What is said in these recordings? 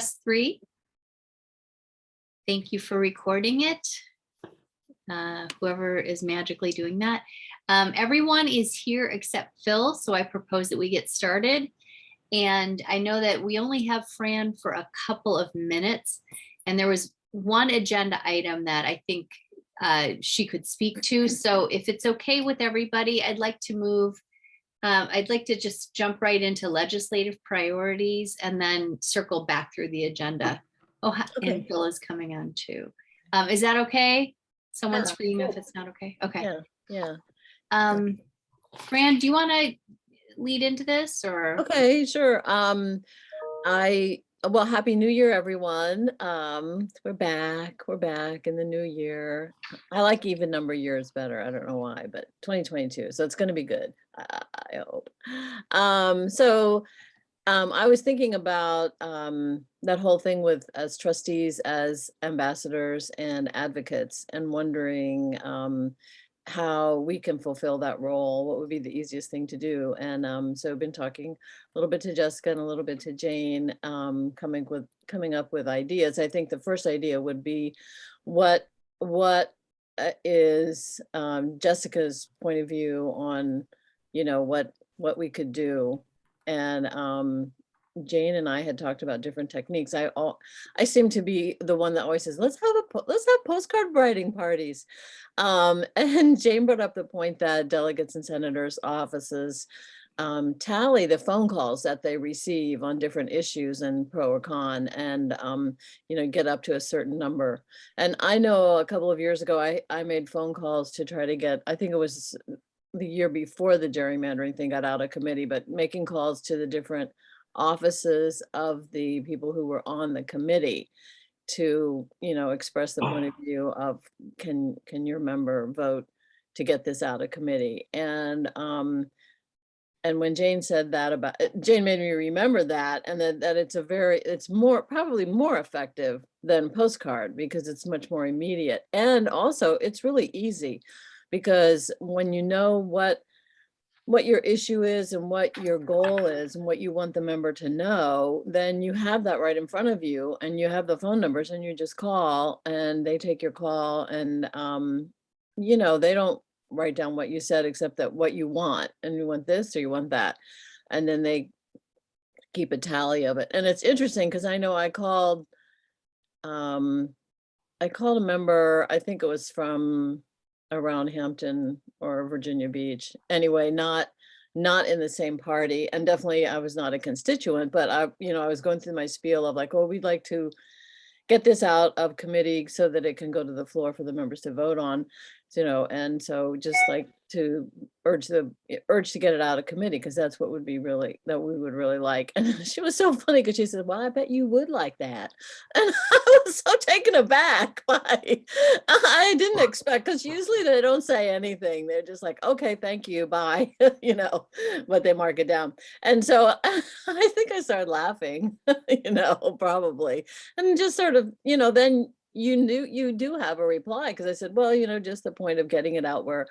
3. Thank you for recording it. Whoever is magically doing that. Everyone is here except Phil, so I propose that we get started. And I know that we only have Fran for a couple of minutes, and there was one agenda item that I think she could speak to. So if it's okay with everybody, I'd like to just jump right into legislative priorities and then circle back through the agenda. Oh, Okay. and Phil is coming on too. Is that okay? Someone scream if it's not okay. Okay. Yeah. Fran, do you want to lead into this or? Okay, sure. Well, Happy New Year, everyone. We're back in the new year. I like even number years better. I don't know why, but 2022. So it's going to be good. I hope. I was thinking about that whole thing with as trustees, as ambassadors and advocates, and wondering how we can fulfill that role. What would be the easiest thing to do? And so I've been talking a little bit to Jessica and a little bit to Jane, coming up with ideas. I think the first idea would be what is Jessica's point of view on, what we could do. And Jane and I had talked about different techniques. I seem to be the one that always says, let's have postcard writing parties. And Jane brought up the point that delegates and senators' offices tally the phone calls that they receive on different issues and pro or con, and get up to a certain number. And I know a couple of years ago, I made phone calls to try to get, I think it was the year before the gerrymandering thing got out of committee, but making calls to the different offices of the people who were on the committee to, express the point of view of, can your member vote to get this out of committee? And when Jane said that Jane made me remember that, and that it's probably more effective than postcard because it's much more immediate. And also it's really easy because when you know what your issue is and what your goal is and what you want the member to know, then you have that right in front of you and you have the phone numbers and you just call and they take your call, and they don't write down what you said except that what you want, and you want this or you want that, and then they keep a tally of it. And it's interesting because I know I called a member, I think it was from around Hampton or Virginia Beach. Anyway, not in the same party, and definitely I was not a constituent, but I was going through my spiel of like, oh, we'd like to get this out of committee so that it can go to the floor for the members to vote on, and so just like to urge to get it out of committee, because that's what we would really like. And she was so funny because she said, well, I bet you would like that. And I was so taken aback by, I didn't expect, because usually they don't say anything. They're just like, okay, thank you, bye, but they mark it down. And so I think I started laughing, probably, and just sort of, then you do have a reply, because I said, well, just the point of getting it out where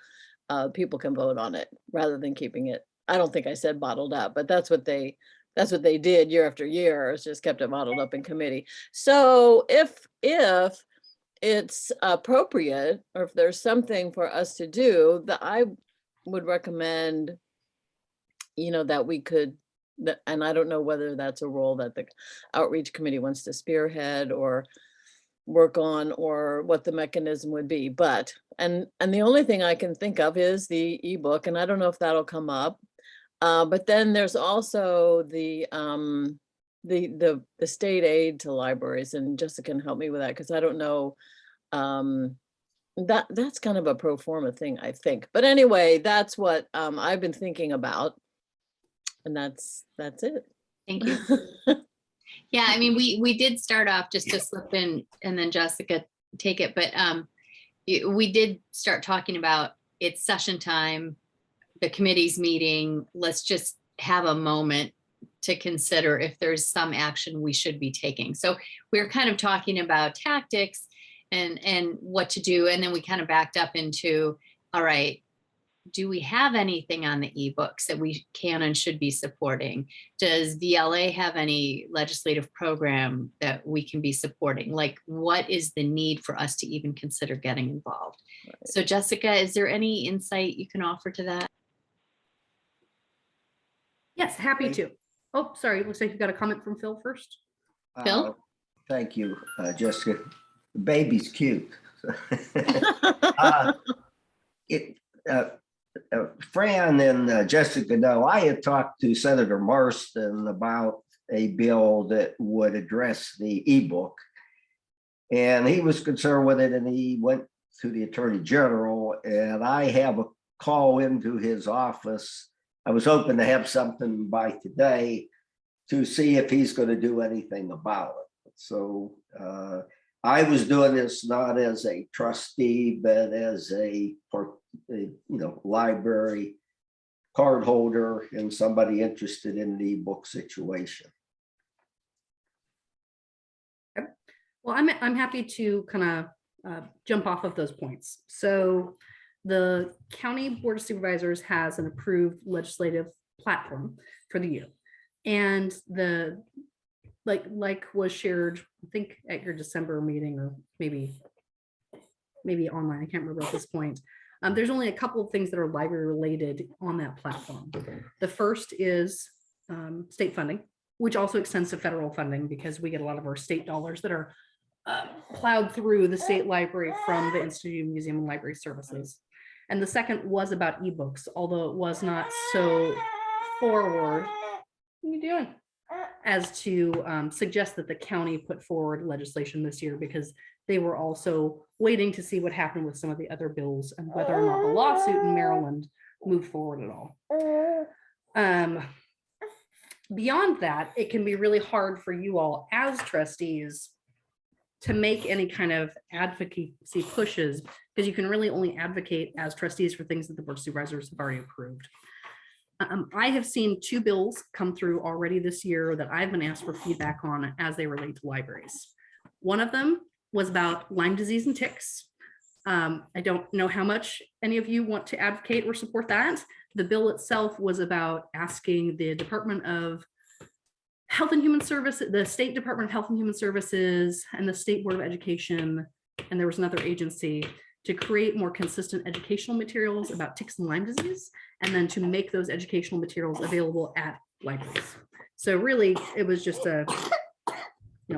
people can vote on it rather than keeping it. I don't think I said bottled up, but that's what they did year after year, is just kept it bottled up in committee. So if it's appropriate, or if there's something for us to do, that I would recommend, that we could, and I don't know whether that's a role that the outreach committee wants to spearhead or work on, or what the mechanism would be, but and the only thing I can think of is the ebook, and I don't know if that'll come up. But then there's also the state aid to libraries, and Jessica can help me with that, because I don't know, that's kind of a pro forma thing, I think. But anyway, that's what I've been thinking about, and that's it. Thank you. Yeah, I mean, we did start off just to slip in and then Jessica take it, but we did start talking about it's session time, the committee's meeting, let's just have a moment to consider if there's some action we should be taking. So we're kind of talking about tactics and what to do, and then we kind of backed up into, all right, do we have anything on the ebooks that we can and should be supporting? Does VLA have any legislative program that we can be supporting? Like, what is the need for us to even consider getting involved? So Jessica, is there any insight you can offer to that? Yes, happy to. Oh, sorry, looks like you've got a comment from Phil first. Phil? Thank you, Jessica. The baby's cute. Fran and Jessica know I had talked to Senator Marston about a bill that would address the ebook. And he was concerned with it, and he went to the Attorney General, and I have a call into his office. I was hoping to have something by today to see if he's going to do anything about it. So I was doing this not as a trustee, but as a library card holder and somebody interested in the book situation. Well, I'm happy to kind of jump off of those points. So the County Board of Supervisors has an approved legislative platform for the year. And the like was shared, I think at your December meeting, or maybe online, I can't remember at this point. There's only a couple of things that are library related on that platform. The first is state funding, which also extends to federal funding, because we get a lot of our state dollars that are plowed through the state library from the Institute of Museum and Library Services. And the second was about ebooks, although it was not so forward. What are you doing? As to suggest that the county put forward legislation this year, because they were also waiting to see what happened with some of the other bills and whether or not the lawsuit in Maryland moved forward at all. Beyond that, it can be really hard for you all as trustees to make any kind of advocacy pushes, because you can really only advocate as trustees for things that the Board of Supervisors have already approved. I have seen 2 bills come through already this year that I've been asked for feedback on as they relate to libraries. One of them was about Lyme disease and ticks. I don't know how much any of you want to advocate or support that. The bill itself was about asking the Department of Health and Human Services, the State Department of Health and Human Services, and the State Board of Education, and there was another agency, to create more consistent educational materials about ticks and Lyme disease, and then to make those educational materials available at libraries. So really, it was just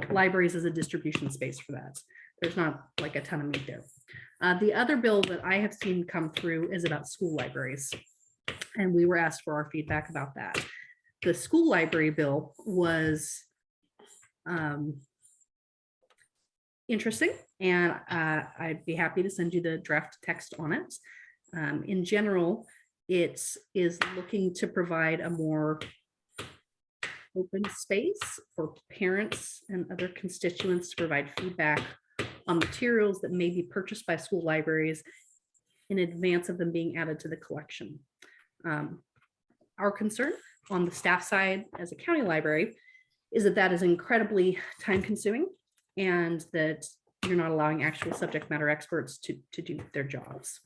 libraries as a distribution space for that. There's not like a ton of meat there. The other bill that I have seen come through is about school libraries, and we were asked for our feedback about that. The school library bill was interesting, and I'd be happy to send you the draft text on it. In general, it is looking to provide a more open space for parents and other constituents to provide feedback on materials that may be purchased by school libraries in advance of them being added to the collection. Our concern on the staff side as a county library is that that is incredibly time consuming, and that you're not allowing actual subject matter experts to do their jobs.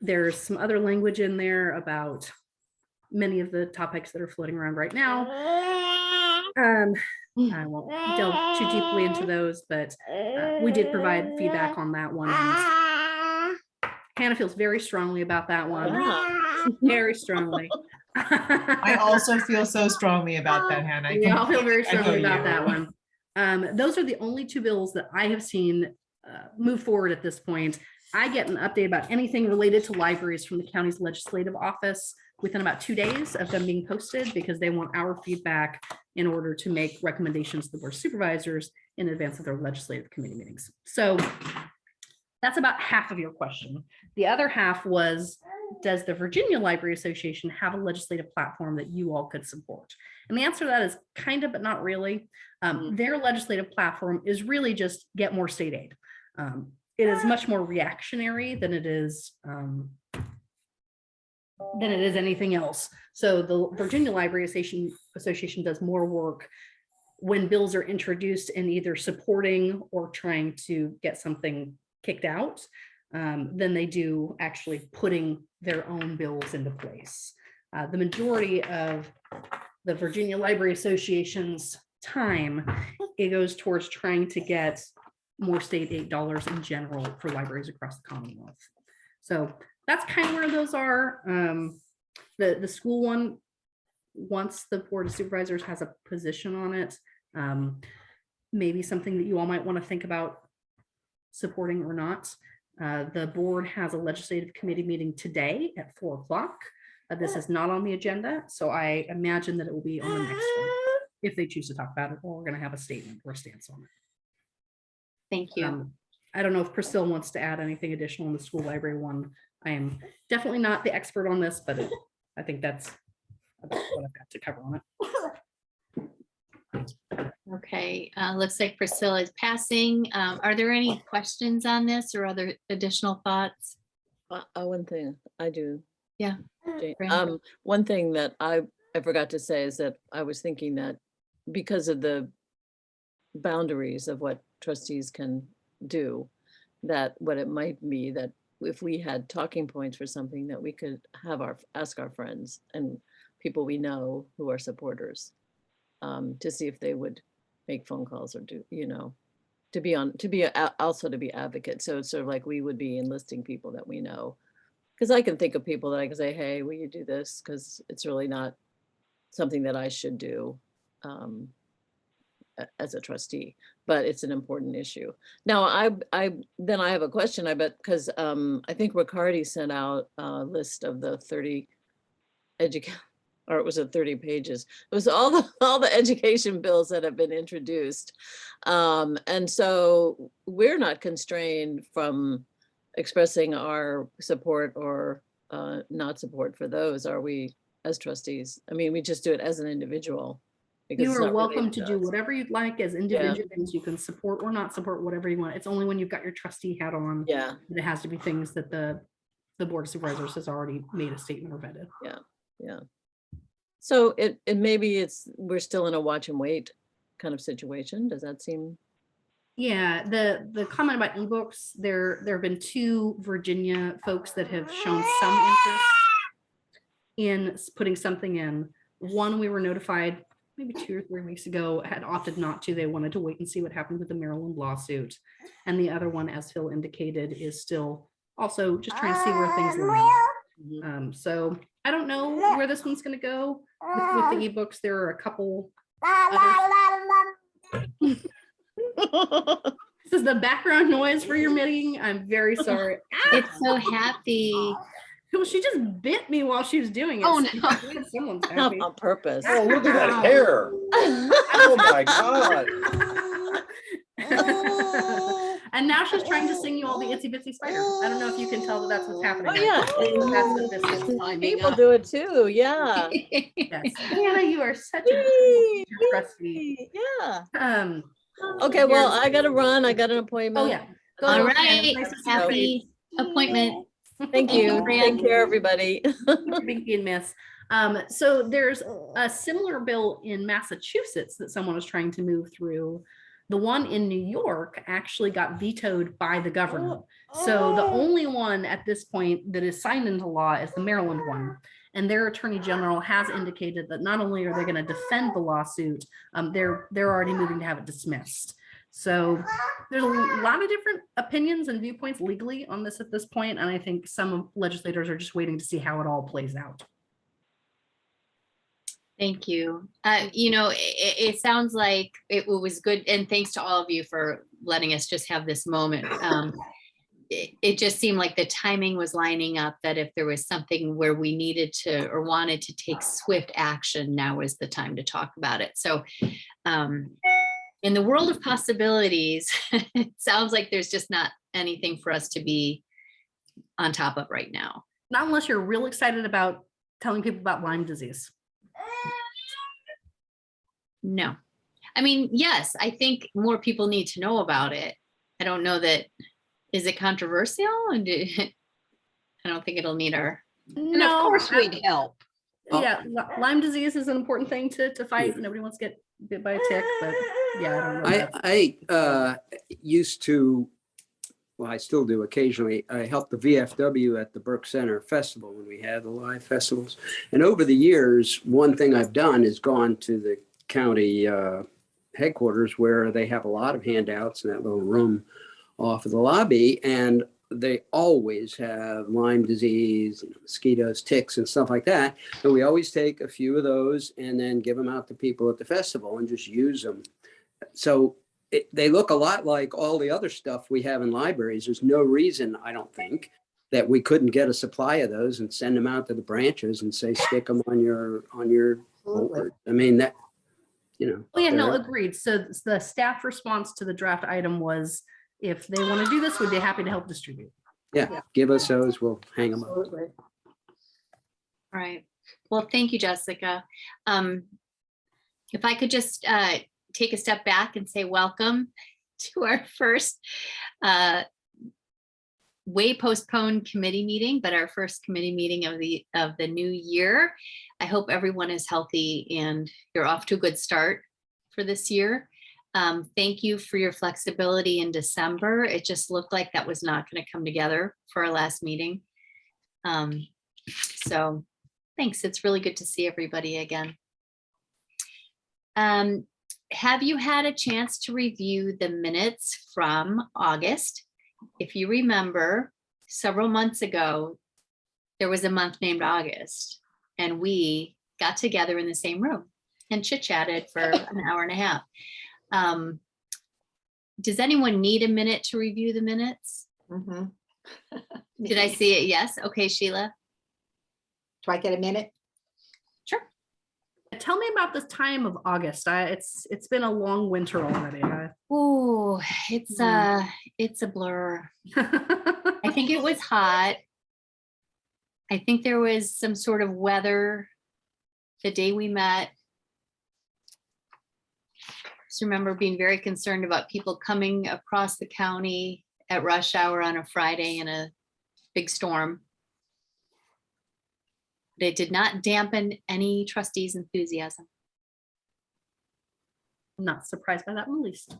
There's some other language in there about many of the topics that are floating around right now. I won't delve too deeply into those, but we did provide feedback on that one. And Hannah feels very strongly about that one. Very strongly. I also feel so strongly about that, Hannah. We all feel very strongly about that one. Those are the only 2 bills that I have seen move forward at this point. I get an update about anything related to libraries from the county's legislative office within about 2 days of them being posted, because they want our feedback in order to make recommendations to the Board of Supervisors in advance of their legislative committee meetings. So that's about half of your question. The other half was, does the Virginia Library Association have a legislative platform that you all could support? And the answer to that is kind of, but not really. Their legislative platform is really just get more state aid. It is much more reactionary than it is anything else. So the Virginia Library Association does more work when bills are introduced in either supporting or trying to get something kicked out. than they do actually putting their own bills into place. The majority of the Virginia Library Association's time, it goes towards trying to get more state aid dollars in general for libraries across the Commonwealth. So that's kind of where those are. The school one, once the Board of Supervisors has a position on it, maybe something that you all might want to think about supporting or not. The board has a legislative committee meeting today at 4 o'clock. This is not on the agenda, so I imagine that it will be on the next one if they choose to talk about it, or we're going to have a statement or a stance on it. Thank you. I don't know if Priscilla wants to add anything additional in the school library one. I am definitely not the expert on this, but I think that's about what I've got to cover on it. Okay, looks like Priscilla is passing. Are there any questions on this or other additional thoughts? One thing I do. Yeah. Jane. Brandon? One thing that I forgot to say is that I was thinking that because of the boundaries of what trustees can do, that what it might be that if we had talking points for something that we could have ask our friends and people we know who are supporters, to see if they would make phone calls or do, also to be advocates. So it's sort of like we would be enlisting people that we know. Because I can think of people that I can say, hey, will you do this? Because it's really not something that I should do as a trustee, but it's an important issue. Now, I have a question, I bet, because I think Riccardi sent out a list of the 30 or it was 30 pages. It was all the education bills that have been introduced. And so we're not constrained from expressing our support or not support for those, are we, as trustees? I mean, we just do it as an individual. because You it's are not welcome related to do us. whatever you'd like as individuals. You can support or not support whatever you want. It's only when you've got your trustee hat on. Yeah, That it has to be things that the Board of Supervisors has already made a statement or vetted. yeah. So it maybe we're still in a watch and wait kind of situation. Does that seem? Yeah, the comment about ebooks, there have been 2 Virginia folks that have shown some interest in putting something in. One, we were notified maybe 2 or 3 weeks ago, had opted not to. They wanted to wait and see what happened with the Maryland lawsuit. And the other one, as Phil indicated, is still also just trying to see where things lie. So I don't know where this one's going to go with the ebooks. There are a couple others. This is the background noise for your meeting. I'm very sorry. It's so happy. Well, she just bit me while she was doing it. Oh, So no. I'm glad someone's Not happy. on purpose. Oh, look at that hair. Oh my God. And now she's trying to sing you all the itsy bitsy spider. I don't know if you can tell that that's what's happening. Oh, yeah. That's what this is. People do it too, yeah. Yes. Hannah, you are such a trustee. Yeah. Okay, well, I gotta run. I got an appointment. Oh, yeah. Go All ahead. right, Nice to see your face. happy appointment. Thank you. Fran. Take care, everybody. Being miss. So there's a similar bill in Massachusetts that someone is trying to move through. The one in New York actually got vetoed by the governor. So the only one at this point that is signed into law is the Maryland one. And their attorney general has indicated that not only are they going to defend the lawsuit, they're already moving to have it dismissed. So there's a lot of different opinions and viewpoints legally on this at this point, and I think some legislators are just waiting to see how it all plays out. Thank you. It sounds like it was good, and thanks to all of you for letting us just have this moment. It just seemed like the timing was lining up, that if there was something where we needed to or wanted to take swift action, now is the time to talk about it. So in the world of possibilities, it sounds like there's just not anything for us to be on top of right now. Not unless you're real excited about telling people about Lyme disease. No. I mean, yes, I think more people need to know about it. I don't know that, is it controversial? And I don't think it'll need our. And of course we'd help. Yeah, Lyme disease is an important thing to fight. Nobody wants to get bit by a tick, but yeah, I don't know. I used to well, I still do occasionally. I helped the VFW at the Burke Center Festival when we had the live festivals. And over the years, one thing I've done is gone to the county headquarters where they have a lot of handouts in that little room off of the lobby. And they always have Lyme disease, mosquitoes, ticks, and stuff like that. So we always take a few of those and then give them out to people at the festival and just use them. So they look a lot like all the other stuff we have in libraries. There's no reason, I don't think, that we couldn't get a supply of those and send them out to the branches and say, stick them on your board. I mean, that, Oh yeah, no, agreed. So the staff response to the draft item was, if they want to do this, we'd be happy to help distribute. Yeah, give us those, we'll hang them up. All right. Well, thank you, Jessica. If I could just take a step back and say welcome to our first way postponed committee meeting, but our first committee meeting of the new year. I hope everyone is healthy and you're off to a good start for this year. Thank you for your flexibility in December. It just looked like that was not going to come together for our last meeting. So thanks. It's really good to see everybody again. Have you had a chance to review the minutes from August? If you remember, several months ago, there was a month named August, and we got together in the same room and chit-chatted for an hour and a half. Does anyone need a minute to review the minutes? Did I see it? Yes. Okay, Sheila. Do I get a minute? Sure. Tell me about this time of August. It's been a long winter already. Oh, it's a blur. I think it was hot. I think there was some sort of weather the day we met. Just remember being very concerned about people coming across the county at rush hour on a Friday in a big storm. But it did not dampen any trustees' enthusiasm. I'm not surprised by that, Melissa.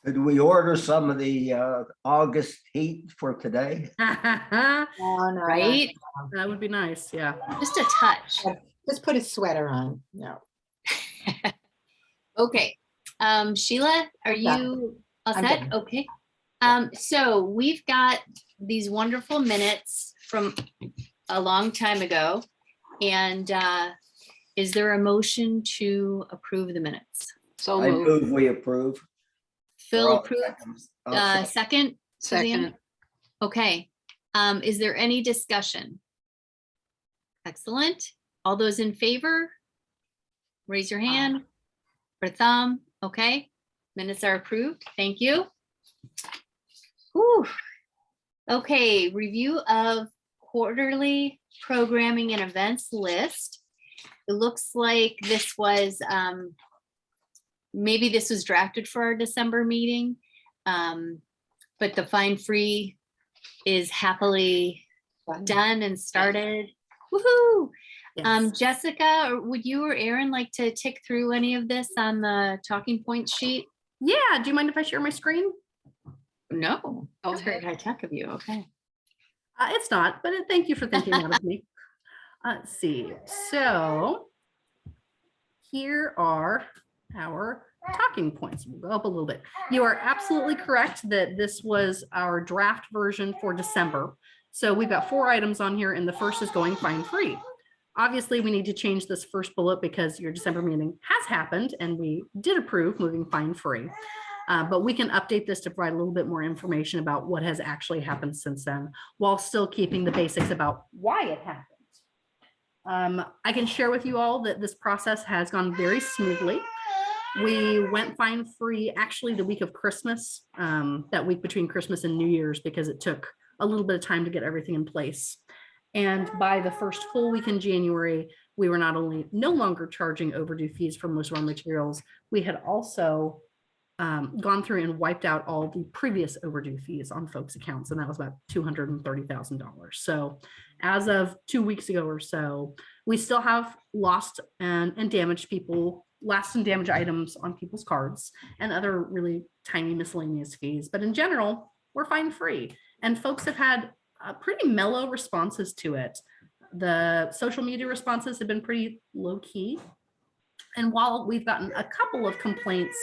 Could we order some of the August heat for today? Oh, no, Right? That would be nice. Yeah. Just a touch. Just put a sweater on. No. Okay. Sheila, are you all I'm set? done. Okay. So we've got these wonderful minutes from a long time ago. And is there a motion to approve the minutes? So I moved. move we approve. Phil Well, approves. I'll Second? Suzanne? Second. Okay. Is there any discussion? Excellent. All those in favor? Raise your hand or thumb. Okay. Minutes are approved. Thank you. Whew. Okay. Review of quarterly programming and events list. It looks like this was, maybe this was drafted for our December meeting, but the fine free is happily done and started. Woohoo! Yes. Jessica, or would you or Aaron like to tick through any of this on the talking points sheet? Yeah. Do you mind if I share my screen? No, that's very high tech of you. Okay. It's not, but thank you for thinking that of me. Let's see. So here are our talking points. We'll go up a little bit. You are absolutely correct that this was our draft version for December. So we've got 4 items on here, and the first is going fine free. Obviously, we need to change this first bullet because your December meeting has happened and we did approve moving fine free. But we can update this to provide a little bit more information about what has actually happened since then, while still keeping the basics about why it happened. I can share with you all that this process has gone very smoothly. We went fine free actually the week of Christmas, that week between Christmas and New Year's, because it took a little bit of time to get everything in place. And by the first full week in January, we were not only no longer charging overdue fees for most of our materials, we had also gone through and wiped out all the previous overdue fees on folks' accounts, and that was about $230,000. So as of 2 weeks ago or so, we still have lost and damaged people lost and damaged items on people's cards and other really tiny miscellaneous fees. But in general, we're fine free. And folks have had pretty mellow responses to it. The social media responses have been pretty low key. And while we've gotten a couple of complaints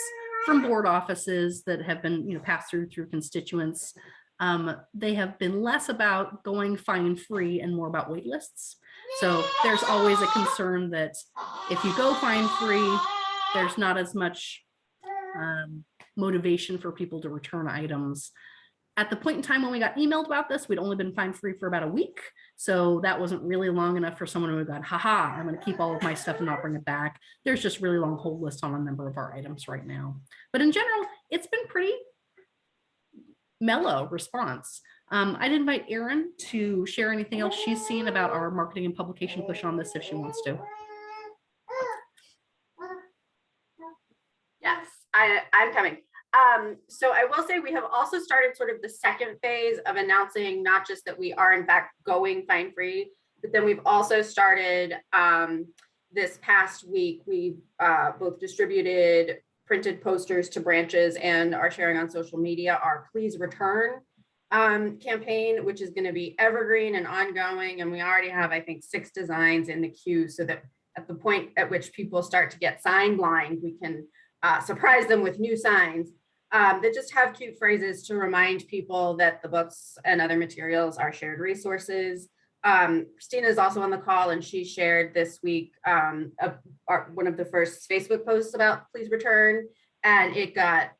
from board offices that have been, passed through constituents, they have been less about going fine free and more about wait lists. So there's always a concern that if you go fine free, there's not as much motivation for people to return items. At the point in time when we got emailed about this, we'd only been fine free for about a week. So that wasn't really long enough for someone who had gone, haha, I'm going to keep all of my stuff and not bring it back. There's just really long hold lists on a number of our items right now. But in general, it's been pretty mellow response. I'd invite Erin to share anything else she's seen about our marketing and publication push on this if she wants to. Yes, I'm coming. So I will say we have also started sort of the second phase of announcing not just that we are in fact going fine free, but then we've also started this past week, we've both distributed printed posters to branches and are sharing on social media our Please Return campaign, which is going to be evergreen and ongoing. And we already have, I think, 6 designs in the queue, so that at the point at which people start to get sign blind, we can surprise them with new signs that just have cute phrases to remind people that the books and other materials are shared resources. Christina is also on the call, and she shared this week one of the first Facebook posts about Please Return, and it got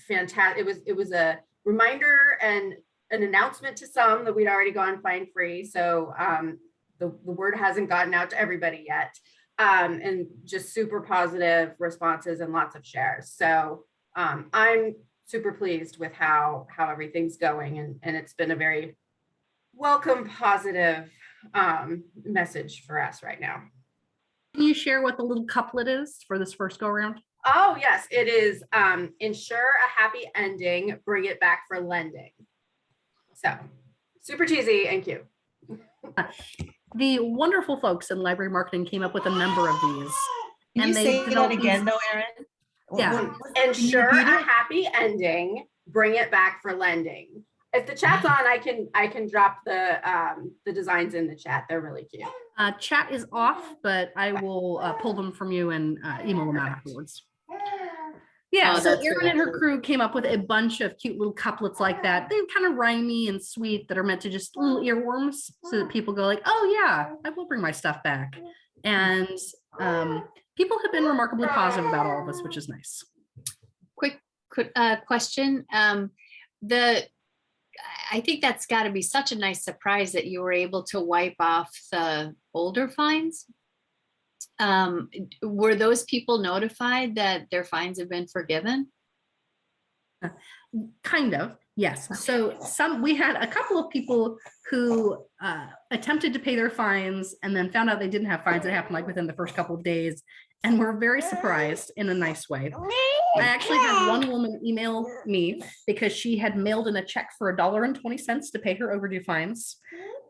fantastic. It was a reminder and an announcement to some that we'd already gone fine free. So the word hasn't gotten out to everybody yet, and just super positive responses and lots of shares. So I'm super pleased with how everything's going, and it's been a very welcome, positive message for us right now. Can you share what the little couplet is for this first go around? Oh yes, it is ensure a happy ending, bring it back for lending. So super cheesy and cute. The wonderful folks in library marketing came up with a number of these. Can you say that again though, Erin? Yeah. Ensure a happy ending, bring it back for lending. If the chat's on, I can drop the designs in the chat. They're really cute. Chat is off, but I will pull them from you and email them out afterwards. Yeah, so Erin and her crew came up with a bunch of cute little couplets like that. They're kind of rhymey and sweet that are meant to just little earworms so that people go like, oh yeah, I will bring my stuff back. And people have been remarkably positive about all of this, which is nice. Quick question. I think that's got to be such a nice surprise that you were able to wipe off the older fines. Were those people notified that their fines have been forgiven? Kind of, yes. So we had a couple of people who attempted to pay their fines and then found out they didn't have fines. It happened like within the first couple of days, and were very surprised in a nice way. I actually had one woman email me because she had mailed in a check for $1.20 to pay her overdue fines.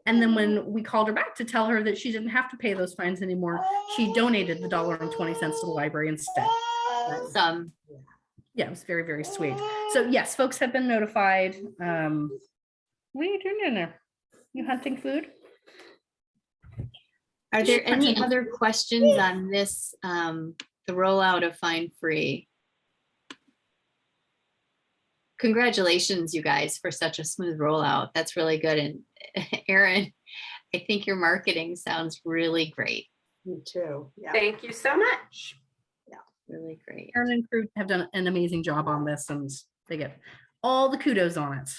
And then when we called her back to tell her that she didn't have to pay those fines anymore, she donated the $1.20 to the library instead. Yeah, it was very, very sweet. So yes, folks have been notified. What are you doing in there? You hunting food? Are there any other questions on this, the rollout of Fine Free? Congratulations, you guys, for such a smooth rollout. That's really good. And Erin, I think your marketing sounds really great. Me too. Yeah. Thank you so much. Really great. Erin and crew have done an amazing job on this, and they get all the kudos on it.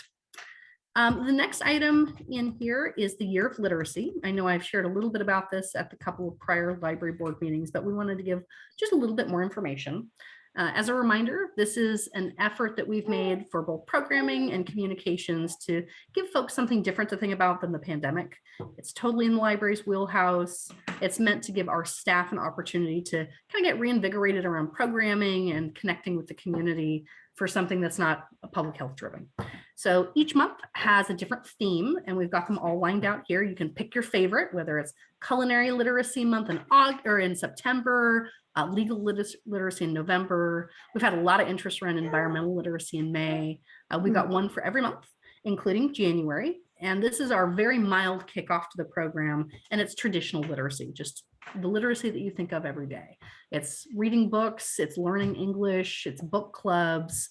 The next item in here is the Year of Literacy. I know I've shared a little bit about this at the couple of prior library board meetings, but we wanted to give just a little bit more information. As a reminder, this is an effort that we've made for both programming and communications to give folks something different to think about than the pandemic. It's totally in the library's wheelhouse. It's meant to give our staff an opportunity to kind of get reinvigorated around programming and connecting with the community for something that's not public health driven. So each month has a different theme, and we've got them all lined out here. You can pick your favorite, whether it's Culinary Literacy Month in August or in September, legal literacy in November. We've had a lot of interest around environmental literacy in May. We've got one for every month, including January. And this is our very mild kickoff to the program. And it's traditional literacy, just the literacy that you think of every day. It's reading books, it's learning English, it's book clubs.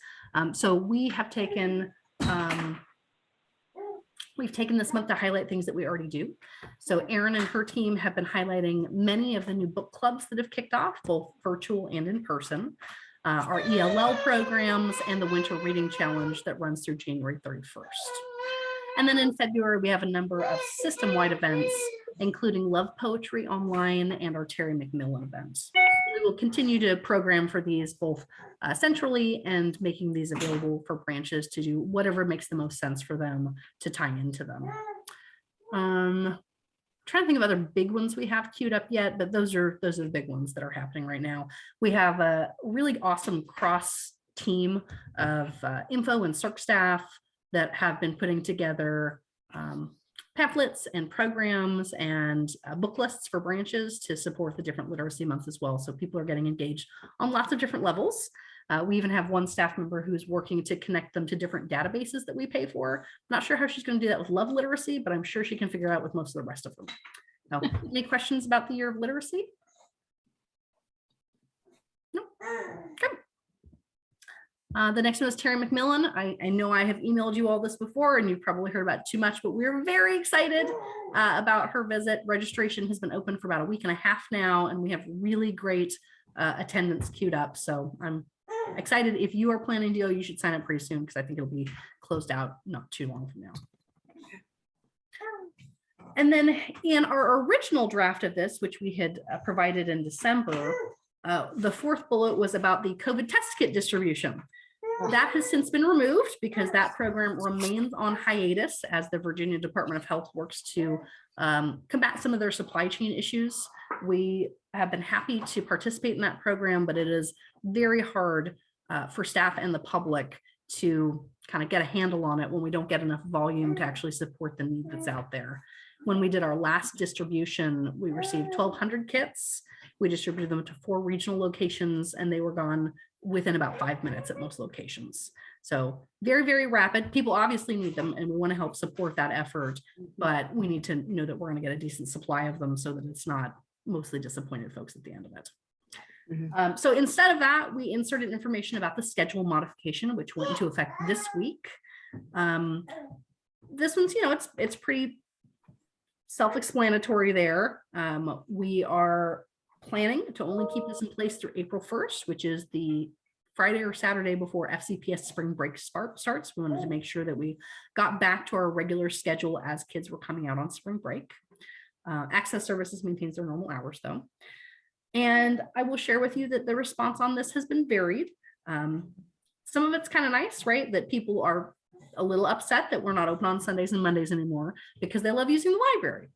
So we have taken, we've taken this month to highlight things that we already do. So Erin and her team have been highlighting many of the new book clubs that have kicked off, both virtual and in person, our ELL programs, and the Winter Reading Challenge that runs through January 31st. And then in February, we have a number of system-wide events, including Love Poetry Online and our Terry Mcmillan events. We will continue to program for these both centrally and making these available for branches to do whatever makes the most sense for them to tie into them. Trying to think of other big ones we have queued up yet, but those are the big ones that are happening right now. We have a really awesome cross team of info and circ staff that have been putting together pamphlets and programs and book lists for branches to support the different literacy months as well. So people are getting engaged on lots of different levels. We even have one staff member who's working to connect them to different databases that we pay for. Not sure how she's going to do that with love literacy, but I'm sure she can figure out with most of the rest of them. So, any questions about the year of literacy? No. Good. The next one is Terry Mcmillan. I know I have emailed you all this before and you've probably heard about too much, but we're very excited about her visit. Registration has been open for about a week and a half now, and we have really great attendance queued up. So I'm excited. If you are planning to go, you should sign up pretty soon because I think it'll be closed out not too long from now. And then in our original draft of this, which we had provided in December, the fourth bullet was about the COVID test kit distribution. That has since been removed because that program remains on hiatus as the Virginia Department of Health works to combat some of their supply chain issues. We have been happy to participate in that program, but it is very hard for staff and the public to kind of get a handle on it when we don't get enough volume to actually support the need that's out there. When we did our last distribution, we received 1,200 kits. We distributed them to 4 regional locations and they were gone within about 5 minutes at most locations. So very, very rapid. People obviously need them and we want to help support that effort, but we need to know that we're going to get a decent supply of them so that it's not mostly disappointed folks at the end of it. So instead of that, we inserted information about the schedule modification, which went into effect this week. This one's, it's pretty self-explanatory there. We are planning to only keep this in place through April 1st, which is the Friday or Saturday before FCPS spring break starts. We wanted to make sure that we got back to our regular schedule as kids were coming out on spring break. Access Services maintains their normal hours though. And I will share with you that the response on this has been varied. Some of it's kind of nice, right? That people are a little upset that we're not open on Sundays and Mondays anymore because they love using the library.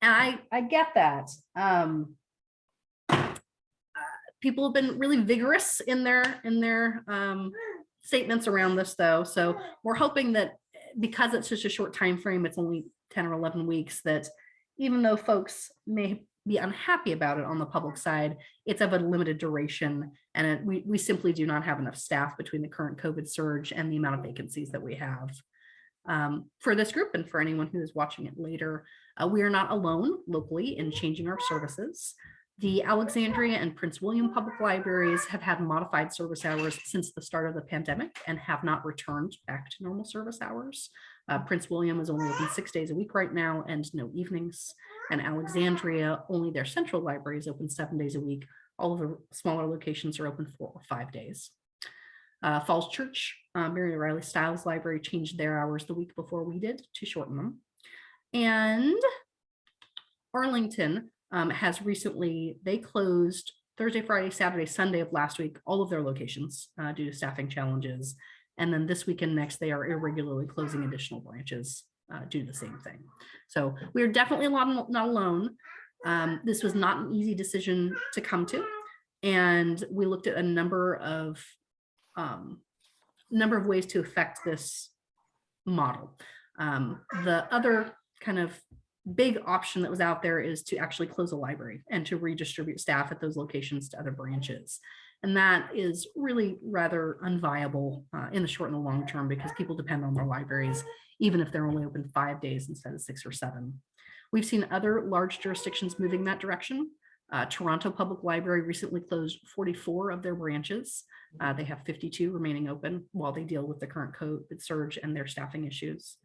And I get that. People have been really vigorous in their statements around this though. So we're hoping that because it's such a short time frame, it's only 10 or 11 weeks, that even though folks may be unhappy about it on the public side, it's of a limited duration. And we simply do not have enough staff between the current COVID surge and the amount of vacancies that we have. For this group and for anyone who is watching it later, we are not alone locally in changing our services. The Alexandria and Prince William Public Libraries have had modified service hours since the start of the pandemic and have not returned back to normal service hours. Prince William is only open 6 days a week right now and no evenings. And Alexandria, only their central library is open 7 days a week. All of the smaller locations are open 4 or 5 days. Falls Church, Mary O'Reilly Stiles Library changed their hours the week before we did to shorten them. And Arlington has recently, they closed Thursday, Friday, Saturday, Sunday of last week, all of their locations due to staffing challenges. And then this week and next, they are irregularly closing additional branches due to the same thing. So we are definitely not alone. This was not an easy decision to come to. And we looked at a number of ways to affect this model. The other kind of big option that was out there is to actually close a library and to redistribute staff at those locations to other branches. And that is really rather unviable in the short and the long term, because people depend on their libraries, even if they're only open 5 days instead of 6 or 7. We've seen other large jurisdictions moving that direction. Toronto Public Library recently closed 44 of their branches. They have 52 remaining open while they deal with the current COVID surge and their staffing issues.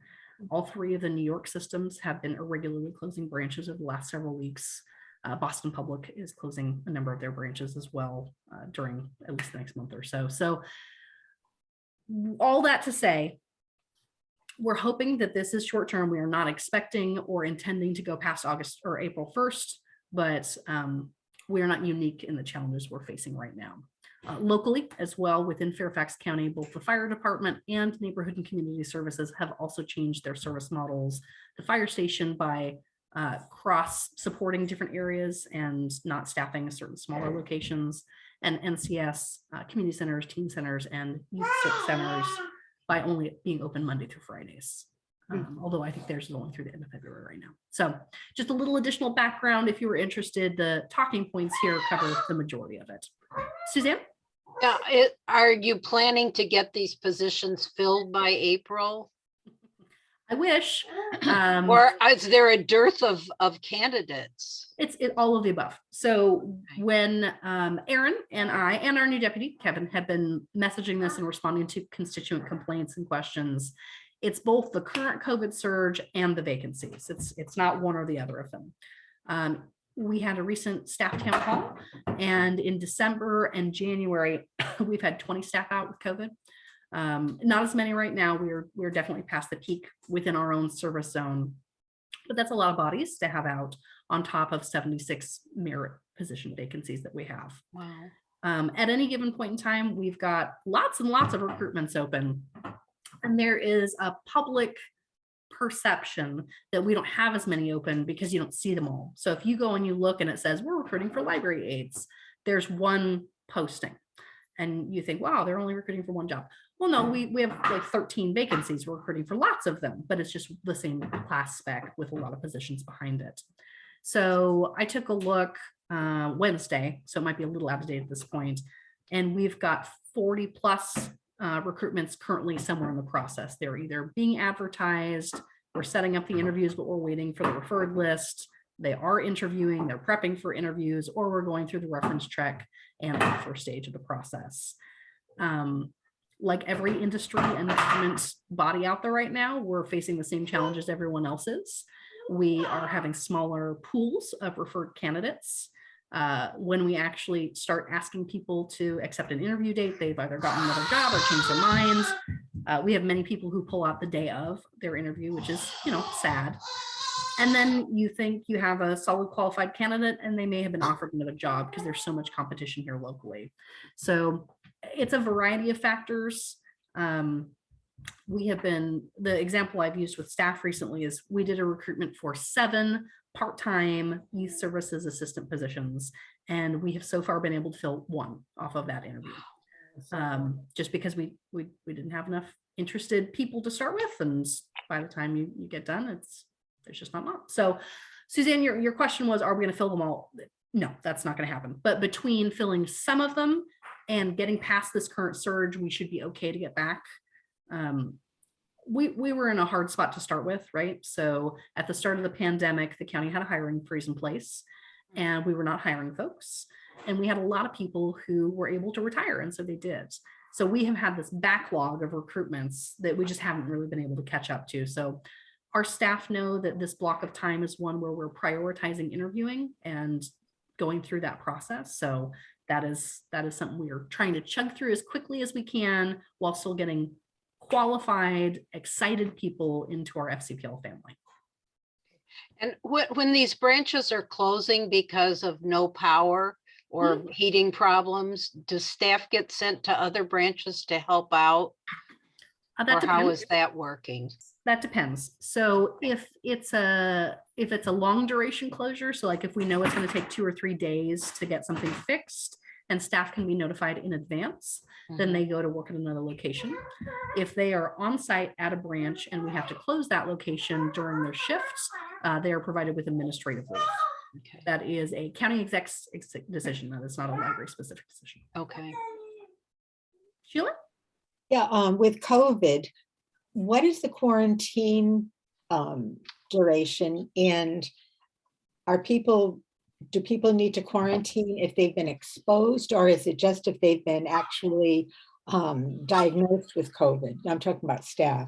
All 3 of the New York systems have been irregularly closing branches over the last several weeks. Boston Public is closing a number of their branches as well during at least the next month or so. So all that to say, we're hoping that this is short term. We are not expecting or intending to go past August or April 1st, but we are not unique in the challenges we're facing right now. Locally as well, within Fairfax County, both the fire department and neighborhood and community services have also changed their service models. The fire station by cross supporting different areas and not staffing certain smaller locations, and NCS, community centers, teen centers, and youth centers by only being open Monday through Fridays. Although I think theirs is only through the end of February right now. So just a little additional background if you were interested. The talking points here cover the majority of it. Suzanne? Yeah, are you planning to get these positions filled by April? I wish. Or is there a dearth of candidates? It's all of the above. So when Aaron and I and our new deputy, Kevin, have been messaging this and responding to constituent complaints and questions, it's both the current COVID surge and the vacancies. It's not one or the other of them. We had a recent staff town hall, and in December and January, we've had 20 staff out with COVID. Not as many right now. We're definitely past the peak within our own service zone, but that's a lot of bodies to have out on top of 76 merit position vacancies that we have. Wow. At any given point in time, we've got lots and lots of recruitments open, and there is a public perception that we don't have as many open because you don't see them all. So if you go and you look and it says we're recruiting for library aides, there's one posting and you think, wow, they're only recruiting for one job. Well, no, we have like 13 vacancies. We're recruiting for lots of them, but it's just the same class spec with a lot of positions behind it. So I took a look Wednesday, so it might be a little out of date at this point, and we've got 40 plus recruitments currently somewhere in the process. They're either being advertised, we're setting up the interviews, but we're waiting for the referred list. They are interviewing, they're prepping for interviews, or we're going through the reference check and the first stage of the process. Like every industry and government body out there right now, we're facing the same challenges everyone else is. We are having smaller pools of referred candidates. When we actually start asking people to accept an interview date, they've either gotten another job or changed their minds. We have many people who pull out the day of their interview, which is, sad. And then you think you have a solid qualified candidate and they may have been offered another job because there's so much competition here locally. So it's a variety of factors. We have been, the example I've used with staff recently is we did a recruitment for 7 part-time youth services assistant positions, and we have so far been able to fill 1 off of that interview. Just because we didn't have enough interested people to start with, and by the time you get done, there's just not enough. So Suzanne, your question was, are we going to fill them all? No, that's not going to happen. But between filling some of them and getting past this current surge, we should be okay to get back. We were in a hard spot to start with, right? So at the start of the pandemic, the county had a hiring freeze in place and we were not hiring folks. And we had a lot of people who were able to retire, and so they did. So we have had this backlog of recruitments that we just haven't really been able to catch up to. So our staff know that this block of time is one where we're prioritizing interviewing and going through that process. So that is something we are trying to chug through as quickly as we can while still getting qualified, excited people into our FCPL family. And when these branches are closing because of no power or heating problems, does staff get sent to other branches to help out? Or how is that working? That depends. So if it's a long duration closure, so like if we know it's going to take 2 or 3 days to get something fixed, and staff can be notified in advance, then they go to work at another location. If they are on site at a branch and we have to close that location during their shifts, they are provided with administrative leave. Okay. That is a county exec's decision. That is not a library specific decision. Okay. Sheila? Yeah, with COVID, what is the quarantine duration? And do people need to quarantine if they've been exposed, or is it just if they've been actually diagnosed with COVID? I'm talking about staff.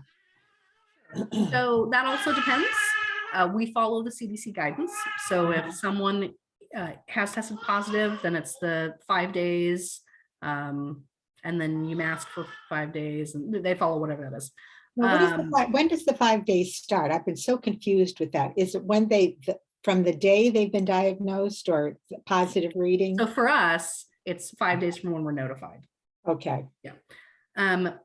So that also depends. We follow the CDC guidance. So if someone has tested positive, then it's the 5 days. And then you mask for 5 days, and they follow whatever that is. Now, when does the 5 days start? I've been so confused with that. Is it when from the day they've been diagnosed, or positive reading? So for us, it's 5 days from when we're notified. Okay. The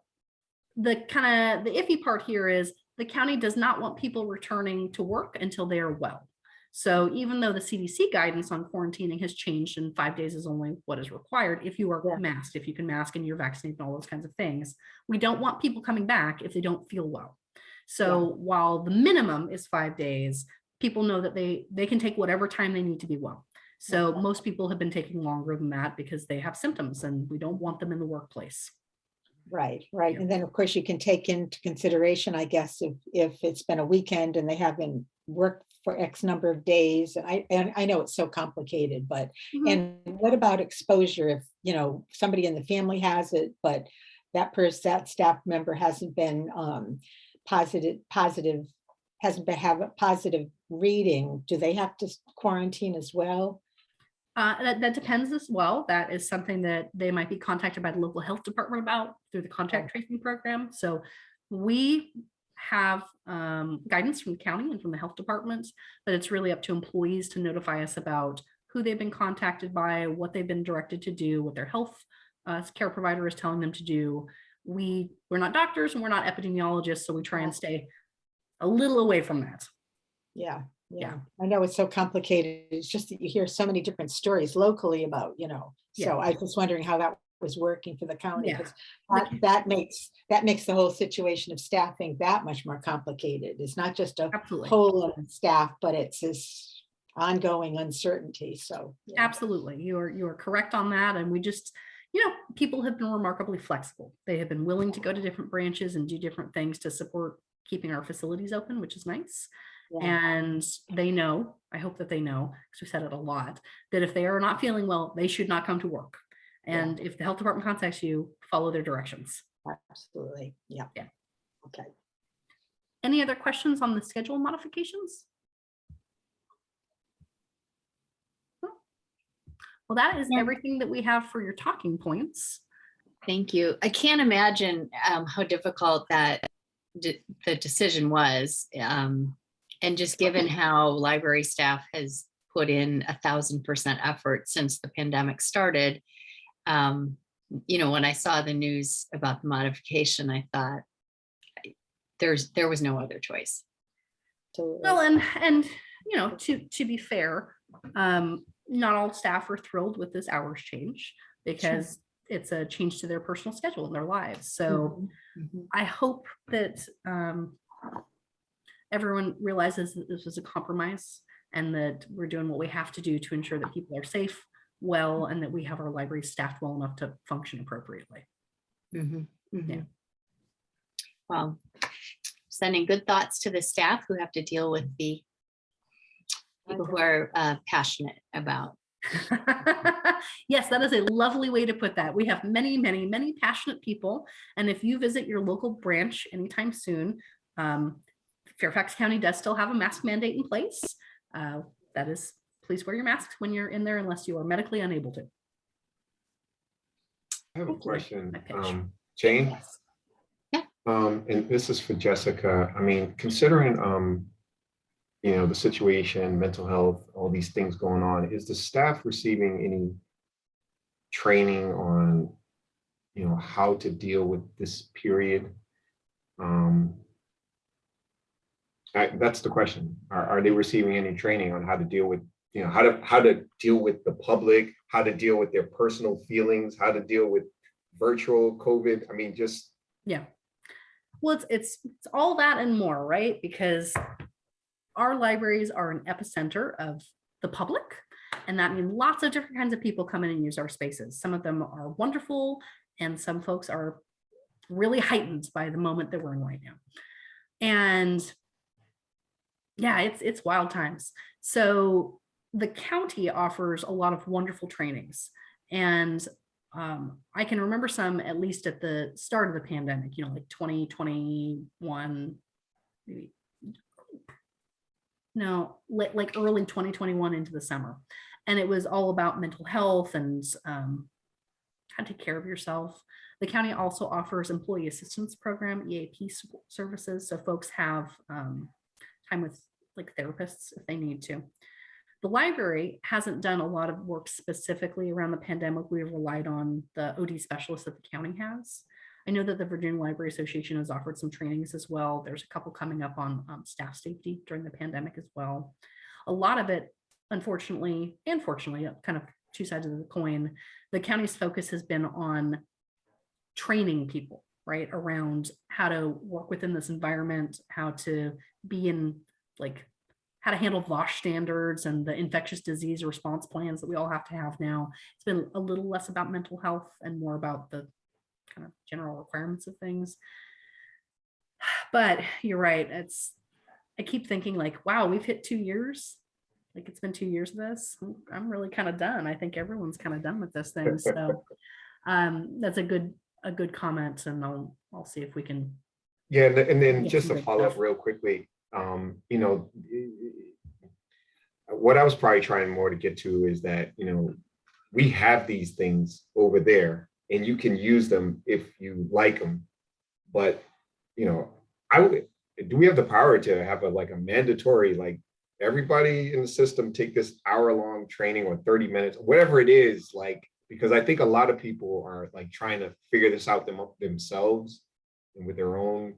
iffy part here is the county does not want people returning to work until they are well. So even though the CDC guidance on quarantining has changed and 5 days is only what is required, if you are masked, if you can mask and you're vaccinated and all those kinds of things, we don't want people coming back if they don't feel well. So while the minimum is 5 days, people know that they can take whatever time they need to be well. So most people have been taking longer than that because they have symptoms and we don't want them in the workplace. Right. And then of course you can take into consideration, I guess, if it's been a weekend and they haven't worked for X number of days. And I know it's so complicated, but and what about exposure? If somebody in the family has it, but that staff member hasn't been positive, hasn't have a positive reading, do they have to quarantine as well? That depends as well. That is something that they might be contacted by the local health department about through the contact tracing program. So we have guidance from the county and from the health departments, but it's really up to employees to notify us about who they've been contacted by, what they've been directed to do, what their health care provider is telling them to do. We're not doctors and we're not epidemiologists, so we try and stay a little away from that. Yeah. I know it's so complicated. It's just that you hear so many different stories locally about, so I was just wondering how that was working for the county. Because that makes the whole situation of staffing that much more complicated. It's not just a hole in staff, but it's this ongoing uncertainty. So absolutely, you're correct on that. And we just, people have been remarkably flexible. They have been willing to go to different branches and do different things to support keeping our facilities open, which is nice. And they know, I hope that they know, because we've said it a lot, that if they are not feeling well, they should not come to work. And if the health department contacts you, follow their directions. Absolutely. Yeah. Okay. Any other questions on the schedule modifications? Well, that is everything that we have for your talking points. Thank you. I can't imagine how difficult that the decision was. And just given how library staff has put in 1,000% effort since the pandemic started, when I saw the news about the modification, I thought there was no other choice. Well, and to be fair, not all staff are thrilled with this hours change because it's a change to their personal schedule in their lives. So I hope that everyone realizes that this was a compromise and that we're doing what we have to do to ensure that people are safe, well, and that we have our library staffed well enough to function appropriately. Well, sending good thoughts to the staff who have to deal with the people who are passionate about. Yes, that is a lovely way to put that. We have many, many, many passionate people. And if you visit your local branch anytime soon, Fairfax County does still have a mask mandate in place. That is, please wear your masks when you're in there unless you are medically unable to. I have a question. Jane? Yeah. And this is for Jessica. I mean, considering, the situation, mental health, all these things going on, is the staff receiving any training on, how to deal with this period? That's the question. Are they receiving any training on how to deal with you know, how to deal with the public, how to deal with their personal feelings, how to deal with virtual COVID. I mean, just Yeah. Well, it's all that and more, right? Because our libraries are an epicenter of the public, and that means lots of different kinds of people come in and use our spaces. Some of them are wonderful, and some folks are really heightened by the moment that we're in right now. And yeah, it's wild times. So the county offers a lot of wonderful trainings, and I can remember some, at least at the start of the pandemic, you know, like 2021, maybe, no, like early 2021 into the summer. And it was all about mental health and how to take care of yourself. The county also offers employee assistance program, EAP services. So folks have time with like therapists if they need to. The library hasn't done a lot of work specifically around the pandemic. We've relied on the OD specialists that the county has. I know that the Virginia Library Association has offered some trainings as well. There's a couple coming up on staff safety during the pandemic as well. A lot of it, unfortunately, and fortunately, kind of two sides of the coin, the county's focus has been on training people, right, around how to work within this environment, how to be in, like, how to handle VOSH standards and the infectious disease response plans that we all have to have now. It's been a little less about mental health and more about the kind of general requirements of things. But you're right. I keep thinking like, wow, we've hit 2 years. Like it's been 2 years of this. I'm really kind of done. I think everyone's kind of done with this thing. So that's a good comment, and I'll see if we can. yeah, and then get just some to good follow up stuff. real quickly, you know, what I was probably trying more to get to is that, you know, we have these things over there and you can use them if you like them. But, you know, do we have the power to have a mandatory, like everybody in the system take this hour-long training or 30 minutes, whatever it is, like, because I think a lot of people are like trying to figure this out themselves and with their own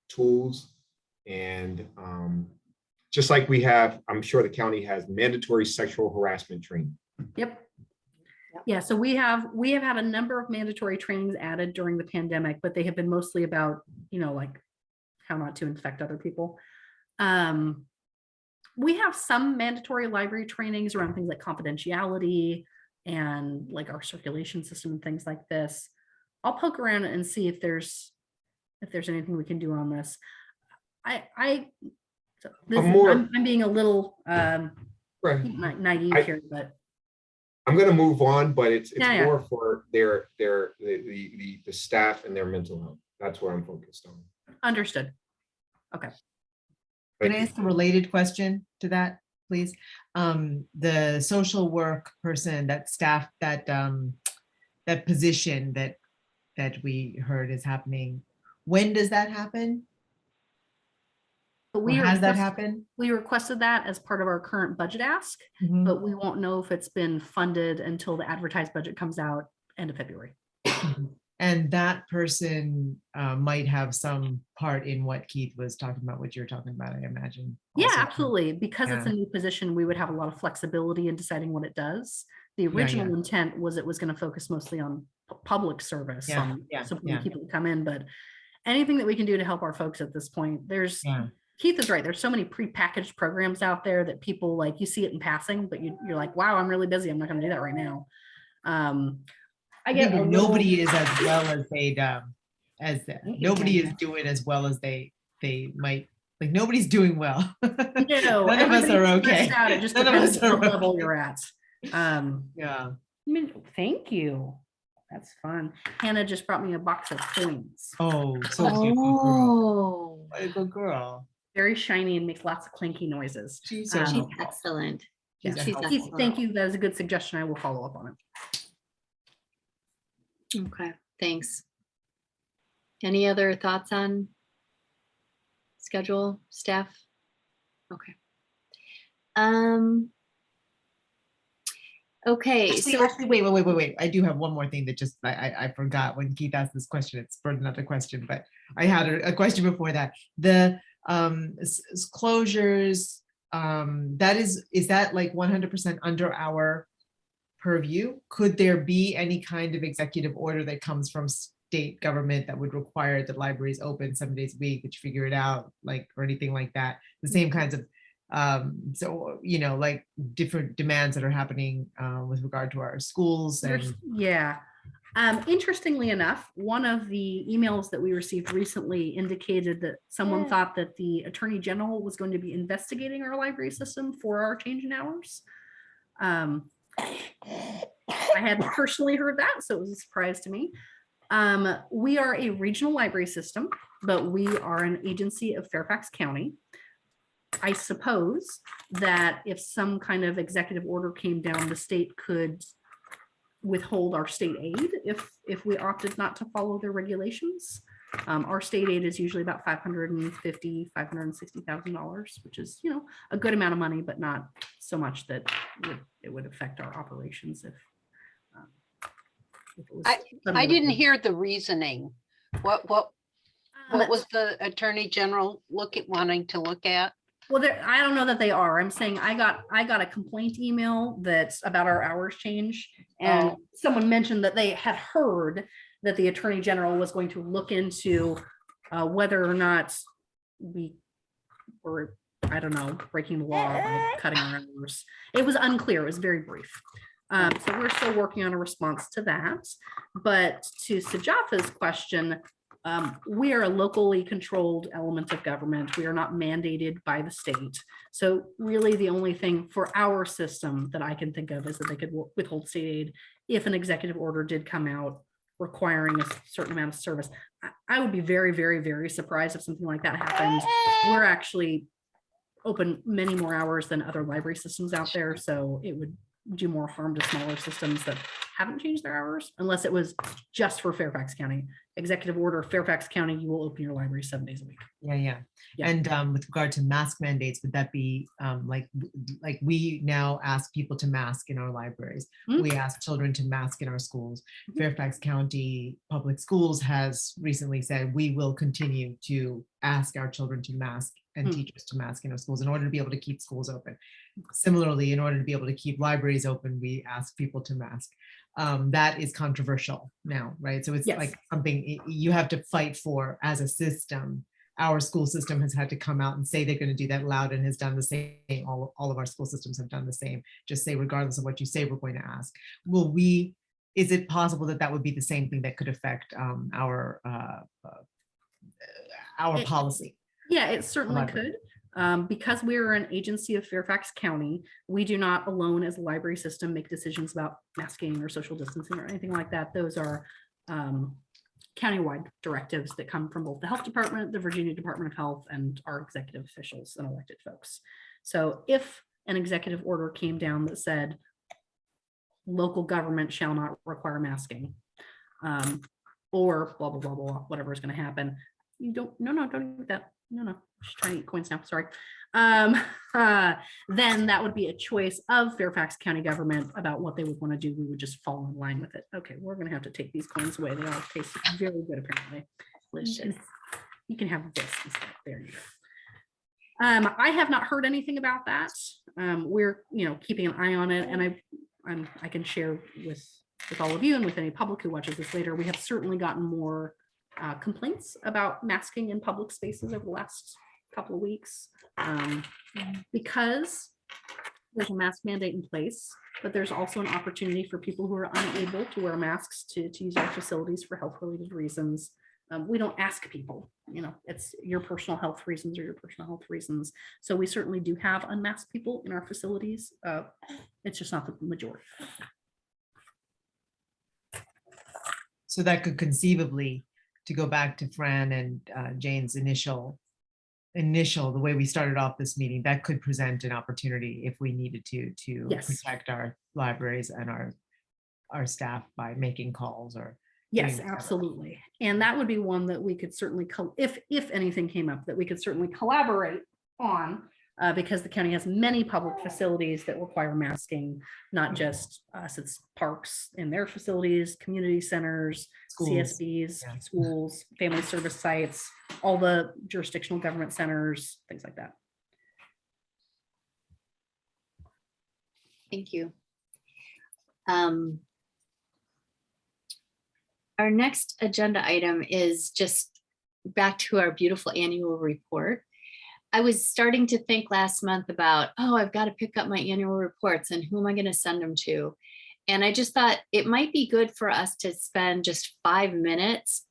tools. And just like we have, I'm sure the county has mandatory sexual harassment training. Yep. Yeah, so we have had a number of mandatory trainings added during the pandemic, but they have been mostly about, you know, like how not to infect other people. We have some mandatory library trainings around things like confidentiality and like our circulation system and things like this. I'll poke around and see if there's anything we can do on this. I'm being a little Right. naive here, but I'm going to move on, but it's Yeah. more for the staff and their mental health. That's where I'm focused on. understood. Okay. Can Thank I you. ask a related question to that, please? The social work person, that staff, that position that we heard is happening, when does that happen? But Or has that happened? We requested that as part of our current budget ask, Mhm. but we won't know if it's been funded until the advertised budget comes out end of February. And that person might have some part in what Keith was talking about, what you're talking about, I imagine. Yeah, also. absolutely. Because it's a Yeah. new position, we would have a lot of flexibility in deciding what it does. The original intent was it was going to focus mostly on public service, Yeah, on yeah, supporting yeah. people to come in, but anything that we can do to help our folks at this point, Yeah. Keith is right. There's so many prepackaged programs out there that people like, you see it in passing, but you're like, wow, I'm really busy. I'm not going to do that right now. I get a little- Nobody is as well as they'd you, nobody is Tanya. doing as well as they might, like nobody's doing well. No, None of us are everybody's okay. stressed out. It just None of depends us are what level okay. you're at. Yeah. Thank you. That's fun. Hannah just brought me a box of coins. Oh, so cute. Good girl. Oh, What a good girl. Very shiny and makes lots of clinky noises. She's so Um, she's helpful. excellent. Yeah. She's She's helpful. Keith, excellent. thank you. That is a good suggestion. I will follow up on it. Okay, thanks. Any other thoughts on schedule, staff? Okay. Okay, so Actually, wait. I do have one more thing that just, I forgot when Keith asked this question. It spurred another question, but I had a question before that. The closures, is that like 100% under our purview? Could there be any kind of executive order that comes from state government that would require that libraries open 7 days a week, that you figure it out, like, or anything like that? The same kinds of, so, you know, like different demands that are happening with regard to our schools and. Yeah. Interestingly enough, one of the emails that we received recently indicated that someone thought that the Attorney General was going to be investigating our library system for our change in hours. I hadn't personally heard that, so it was a surprise to me. We are a regional library system, but we are an agency of Fairfax County. I suppose that if some kind of executive order came down, the state could withhold our state aid if we opted not to follow their regulations. Our state aid is usually about $560,000, which is, you know, a good amount of money, but not so much that it would affect our operations if it was I didn't hear the reasoning. What was the Attorney General wanting to look at? Well, I don't know that they are. I'm saying I got a complaint email that's about our hours change, and someone mentioned that they had heard that the Attorney General was going to look into whether or not we were, I don't know, breaking the law by cutting our hours. It was unclear. It was very brief. So we're still working on a response to that. But to Sujafa's question, we are a locally controlled element of government. We are not mandated by the state. So really the only thing for our system that I can think of is that they could withhold state aid if an executive order did come out requiring a certain amount of service. I would be very, very, very surprised if something like that happened. We're actually open many more hours than other library systems out there. So it would do more harm to smaller systems that haven't changed their hours, unless it was just for Fairfax County. Executive order, Fairfax County, you will open your library 7 days a week. Yeah. And with regard to mask mandates, would that be like we now ask people to mask in our libraries? We ask children to mask in our schools. Fairfax County Public Schools has recently said we will continue to ask our children to mask and teachers to mask in our schools in order to be able to keep schools open. Similarly, in order to be able to keep libraries open, we ask people to mask. That is controversial now, right? So it's like something you have to fight for as a system. Our school system has had to come out and say they're going to do that. Loudon has done the same. All of our school systems have done the same. Just say, regardless of what you say, we're going to ask. Is it possible that that would be the same thing that could affect our policy? Yeah, it certainly could. Because we're an agency of Fairfax County, we do not alone as a library system make decisions about masking or social distancing or anything like that. Those are countywide directives that come from both the health department, the Virginia Department of Health, and our executive officials and elected folks. So if an executive order came down that said local government shall not require masking, or blah, blah, blah, blah, whatever is going to happen, you don't eat that. No, she's trying to eat coins now, sorry. Then that would be a choice of Fairfax County government about what they would want to do. We would just fall in line with it. Okay, we're going to have to take these coins away. They all taste very good, apparently. Delicious. You can have this instead. There you go. I have not heard anything about that. We're keeping an eye on it, and I can share with all of you and with any public who watches this later. We have certainly gotten more complaints about masking in public spaces over the last couple of weeks, because there's a mask mandate in place, but there's also an opportunity for people who are unable to wear masks to use our facilities for health related reasons. We don't ask people, it's your personal health reasons or your personal health reasons. So we certainly do have unmasked people in our facilities. It's just not the majority. So that could conceivably, to go back to Fran and Jane's initial, the way we started off this meeting, that could present an opportunity if we needed to protect our libraries and our staff by making calls or. Yes, absolutely. And that would be one that we could certainly, if anything came up, that we could certainly collaborate on, because the county has many public facilities that require masking, not just us, it's parks in their facilities, community centers, schools, CSBs, schools, family service sites, all the jurisdictional government centers, things like that. Thank you. Our next agenda item is just back to our beautiful annual report. I was starting to think last month about, oh, I've got to pick up my annual reports and who am I going to send them to? And I just thought it might be good for us to spend just 5 minutes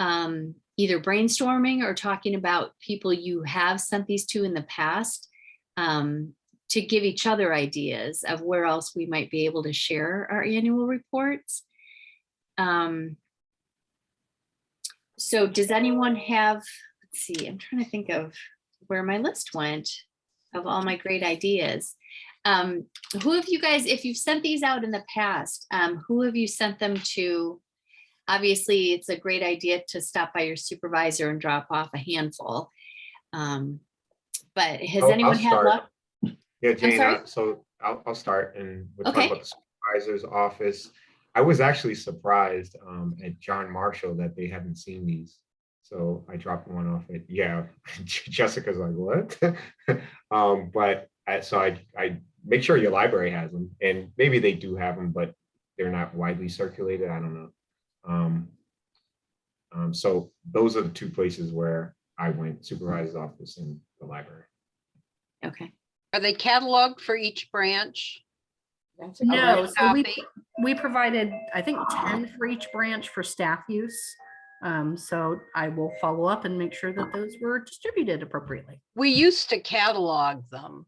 either brainstorming or talking about people you have sent these to in the past, to give each other ideas of where else we might be able to share our annual reports. So does anyone have, let's see, I'm trying to think of where my list went of all my great ideas. Who of you guys, if you've sent these out in the past, who have you sent them to? Obviously, it's a great idea to stop by your supervisor and drop off a handful. But has anyone had start. luck? Yeah, Jane, sorry? so I'll start, and we'll Okay. talk about the supervisor's office. I was actually surprised at John Marshall that they haven't seen these. So I dropped one off at, yeah, Jessica's like, what? But I make sure your library has them, and maybe they do have them, but they're not widely circulated. I don't know. So those are the two places where I went: supervisor's office and the library. Okay. Are they cataloged for each branch? That's a No, great- so Copy? we provided, I think, 10 for each branch for staff use. So I will follow up and make sure that those were distributed appropriately. We used to catalog them.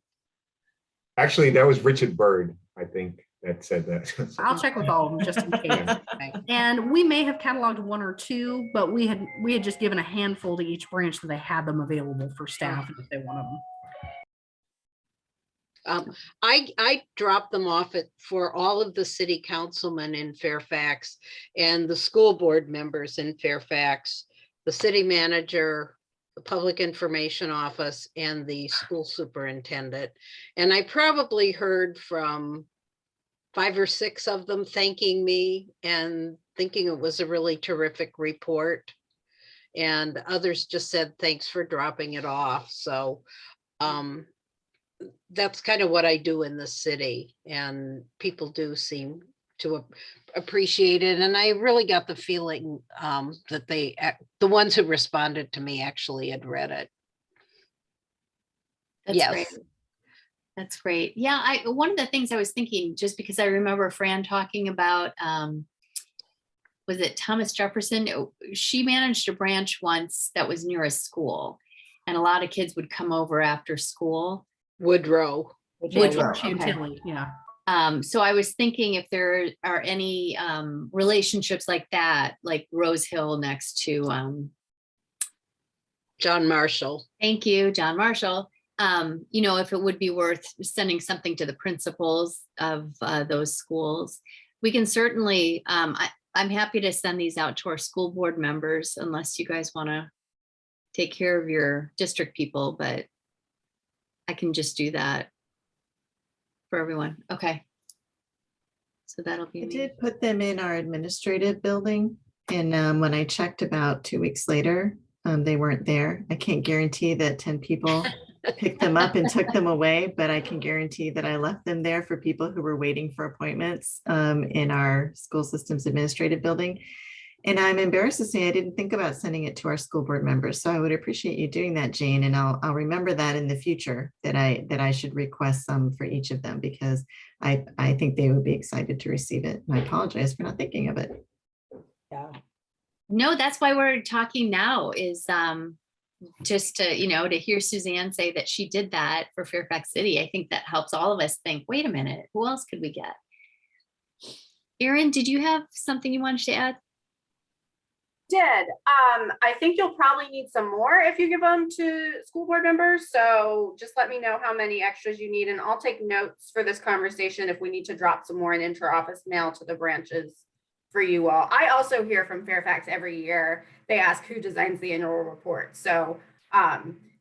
Actually, that was Richard Byrd, I think, that said that. I'll check with all of them just in case. Okay. And we may have cataloged 1 or 2, but we had just given a handful to each branch so they had them available for staff if they wanted them. I dropped them off for all of the city councilmen in Fairfax and the school board members in Fairfax, the city manager, the public information office, and the school superintendent. And I probably heard from 5 or 6 of them thanking me and thinking it was a really terrific report. And others just said, thanks for dropping it off. So that's kind of what I do in the city, and people do seem to appreciate it. And I really got the feeling that the ones who responded to me actually had read it. That's Yes. great. That's great. Yeah, one of the things I was thinking, just because I remember Fran talking about, was it Thomas Jefferson? She managed a branch once that was near a school, and a lot of kids would come over after school. Woodrow. Woodrow, okay. Chantilly, yeah. So I was thinking if there are any relationships like that, like Rose Hill next to, John Marshall. thank you, John Marshall. If it would be worth sending something to the principals of those schools. We can certainly, I'm happy to send these out to our school board members, unless you guys want to take care of your district people, but I can just do that for everyone. Okay. So that'll be I me. did put them in our administrative building, and when I checked about 2 weeks later, they weren't there. I can't guarantee that 10 people picked them up and took them away, but I can guarantee that I left them there for people who were waiting for appointments in our school systems administrative building. And I'm embarrassed to say I didn't think about sending it to our school board members. So I would appreciate you doing that, Jane. And I'll remember that in the future, that I should request some for each of them, because I think they would be excited to receive it. And I apologize for not thinking of it. Yeah. No, that's why we're talking now, is just to hear Suzanne say that she did that for Fairfax City. I think that helps all of us think, wait a minute, who else could we get? Erin, did you have something you wanted to add? Did. I think you'll probably need some more if you give them to school board members. So just let me know how many extras you need, and I'll take notes for this conversation if we need to drop some more in inter-office mail to the branches for you all. I also hear from Fairfax every year. They ask who designs the annual report. So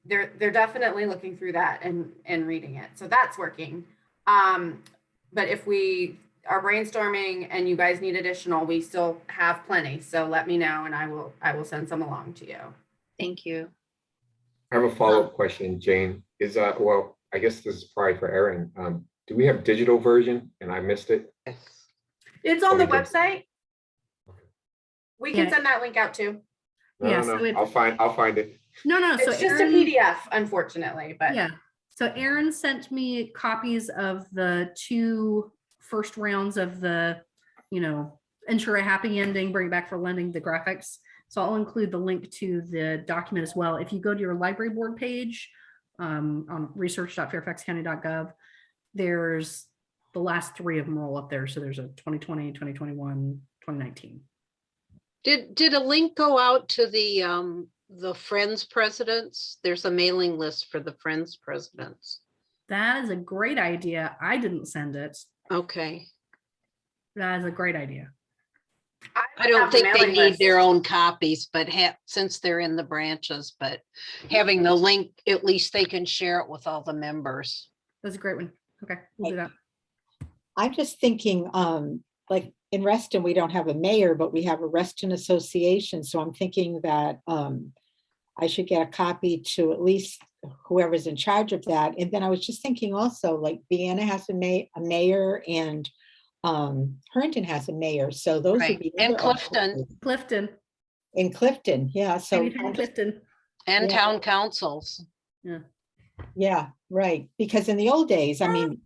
they're definitely looking through that and reading it. So that's working. But if we are brainstorming and you guys need additional, we still have plenty. So let me know and I will send some along to you. Thank you. I have a follow-up question, Jane. Well, I guess this is probably for Erin. do we have digital version and I missed it? It's on the we do. website. We can Yeah. send that link out too. No, Yeah, no, so no. it- I'll find it. No, so It's just a Aaron- PDF, unfortunately, but Yeah, so Aaron sent me copies of the 2 first rounds of the, ensure a happy ending, bring it back for lending, the graphics. So I'll include the link to the document as well. If you go to your library board page on research.fairfaxcounty.gov, there's the last 3 of them roll up there. So there's a 2020, 2021, 2019. Did a link go out to the Friends presidents? There's a mailing list for the Friends presidents. That is a great idea. I didn't send it. Okay. That is a great idea. I don't have the think they mailing need list. their own copies, but since they're in the branches, but having the link, at least they can share it with all the members. That's a great one. Okay, we'll do that. I'm just thinking, like in Reston, we don't have a mayor, but we have a Reston Association. So I'm thinking that I should get a copy to at least whoever's in charge of that. And then I was just thinking also, like Vienna has a mayor and Herndon has a mayor. So those Right. would be. And other Clifton. offices. Clifton. In Clifton, yeah. So Maybe from Clifton. And Yeah. town councils. yeah, right. Because in the old days, I mean,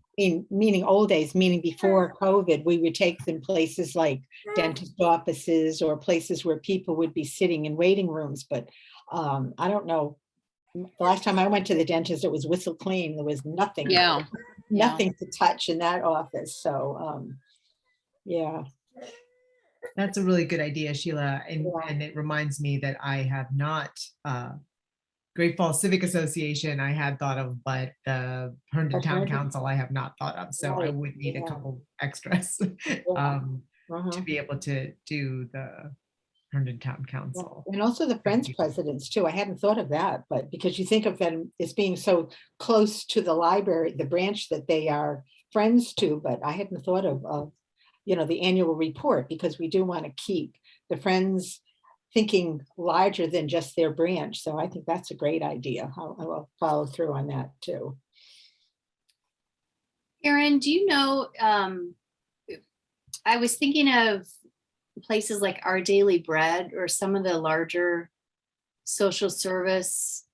meaning old days, meaning before COVID, we would take them places like dentist offices or places where people would be sitting in waiting rooms. But I don't know. The last time I went to the dentist, it was whistle clean. There was nothing, Yeah. nothing to touch in that office. So yeah. That's a really good idea, Sheila. And, Yeah. and it reminds me that I have not, Great Falls Civic Association I had thought of, but the Herndon Town Herndon. Council I have not thought of. So I Right, would need a yeah. couple extras to be able to do the Herndon Town Council. And also the Friends presidents too. I hadn't thought of that, but because you think of them as being so close to the library, the branch that they are friends to, but I hadn't thought of the annual report, because we do want to keep the Friends thinking larger than just their branch. So I think that's a great idea. I will follow through on that too. Erin, do you know, I was thinking of places like Our Daily Bread or some of the larger social service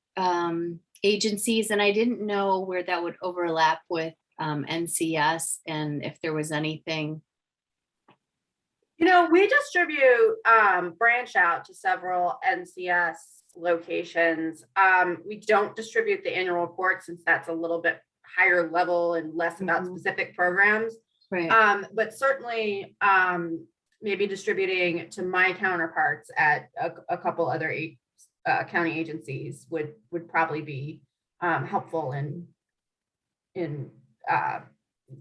agencies, and I didn't know where that would overlap with NCS and if there was anything. We distribute branch out to several NCS locations. We don't distribute the annual report since that's a little bit higher level and less about Mhm. specific programs. Right. But certainly maybe distributing to my counterparts at a couple other county agencies would probably be helpful in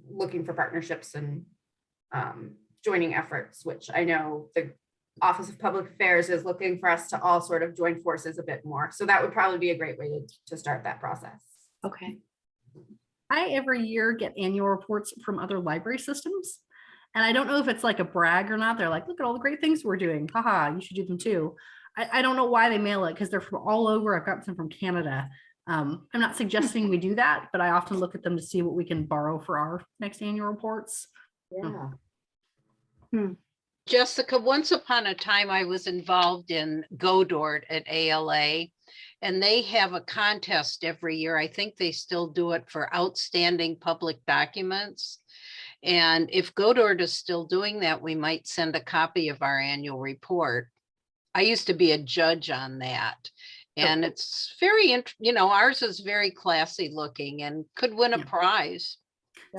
looking for partnerships and joining efforts, which I know the Office of Public Affairs is looking for us to all sort of join forces a bit more. So that would probably be a great way to start that process. Okay. I every year get annual reports from other library systems. And I don't know if it's like a brag or not. They're like, look at all the great things we're doing. Haha, you should do them too. I don't know why they mail it, because they're from all over. I've got some from Canada. I'm not suggesting we do that, but I often look at them to see what we can borrow for our next annual reports. Yeah. Jessica, once upon a time, I was involved in Godort at ALA, and they have a contest every year. I think they still do it for outstanding public documents. And if Godort is still doing that, we might send a copy of our annual report. I used to be a judge on that. And it's very, ours is very classy looking and could win a prize.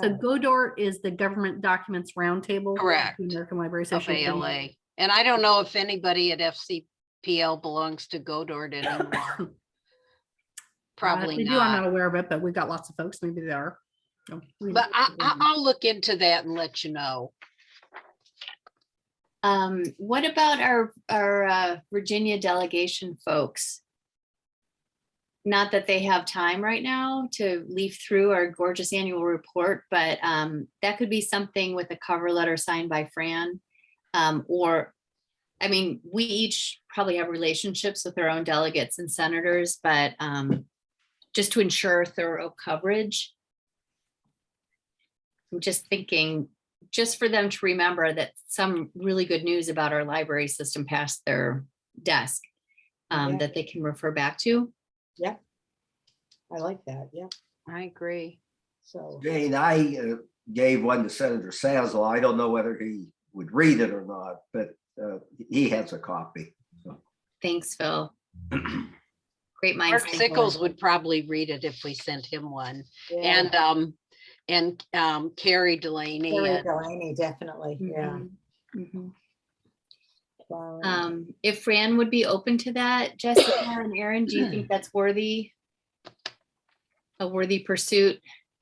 So Godort is the Government Documents Roundtable. Correct. The American Library Of Association. ALA. And I don't know if anybody at FCPL belongs to Godort anymore. Probably They do, I'm not. not aware of it, but we've got lots of folks. Maybe they are. So But I'll look into that and let you know. What about our Virginia delegation folks? Not that they have time right now to leaf through our gorgeous annual report, but that could be something with a cover letter signed by Fran. We each probably have relationships with our own delegates and senators, but just to ensure thorough coverage. I'm just thinking, just for them to remember that some really good news about our library system passed their desk, Yeah. that they can refer back to. Yeah. I like that, yeah, I agree. so. Jane, I gave one to Senator Sazel. I don't know whether he would read it or not, but he has a copy. Thanks, Phil. Great minds. Mark think Sickles alike. would probably read it if we sent him one. Yeah, And Carrie Delaney. Carrie and- Delaney, definitely, yeah. Mhm. Fine. If Fran would be open to that, Jessica and Aaron, do you think that's a worthy pursuit?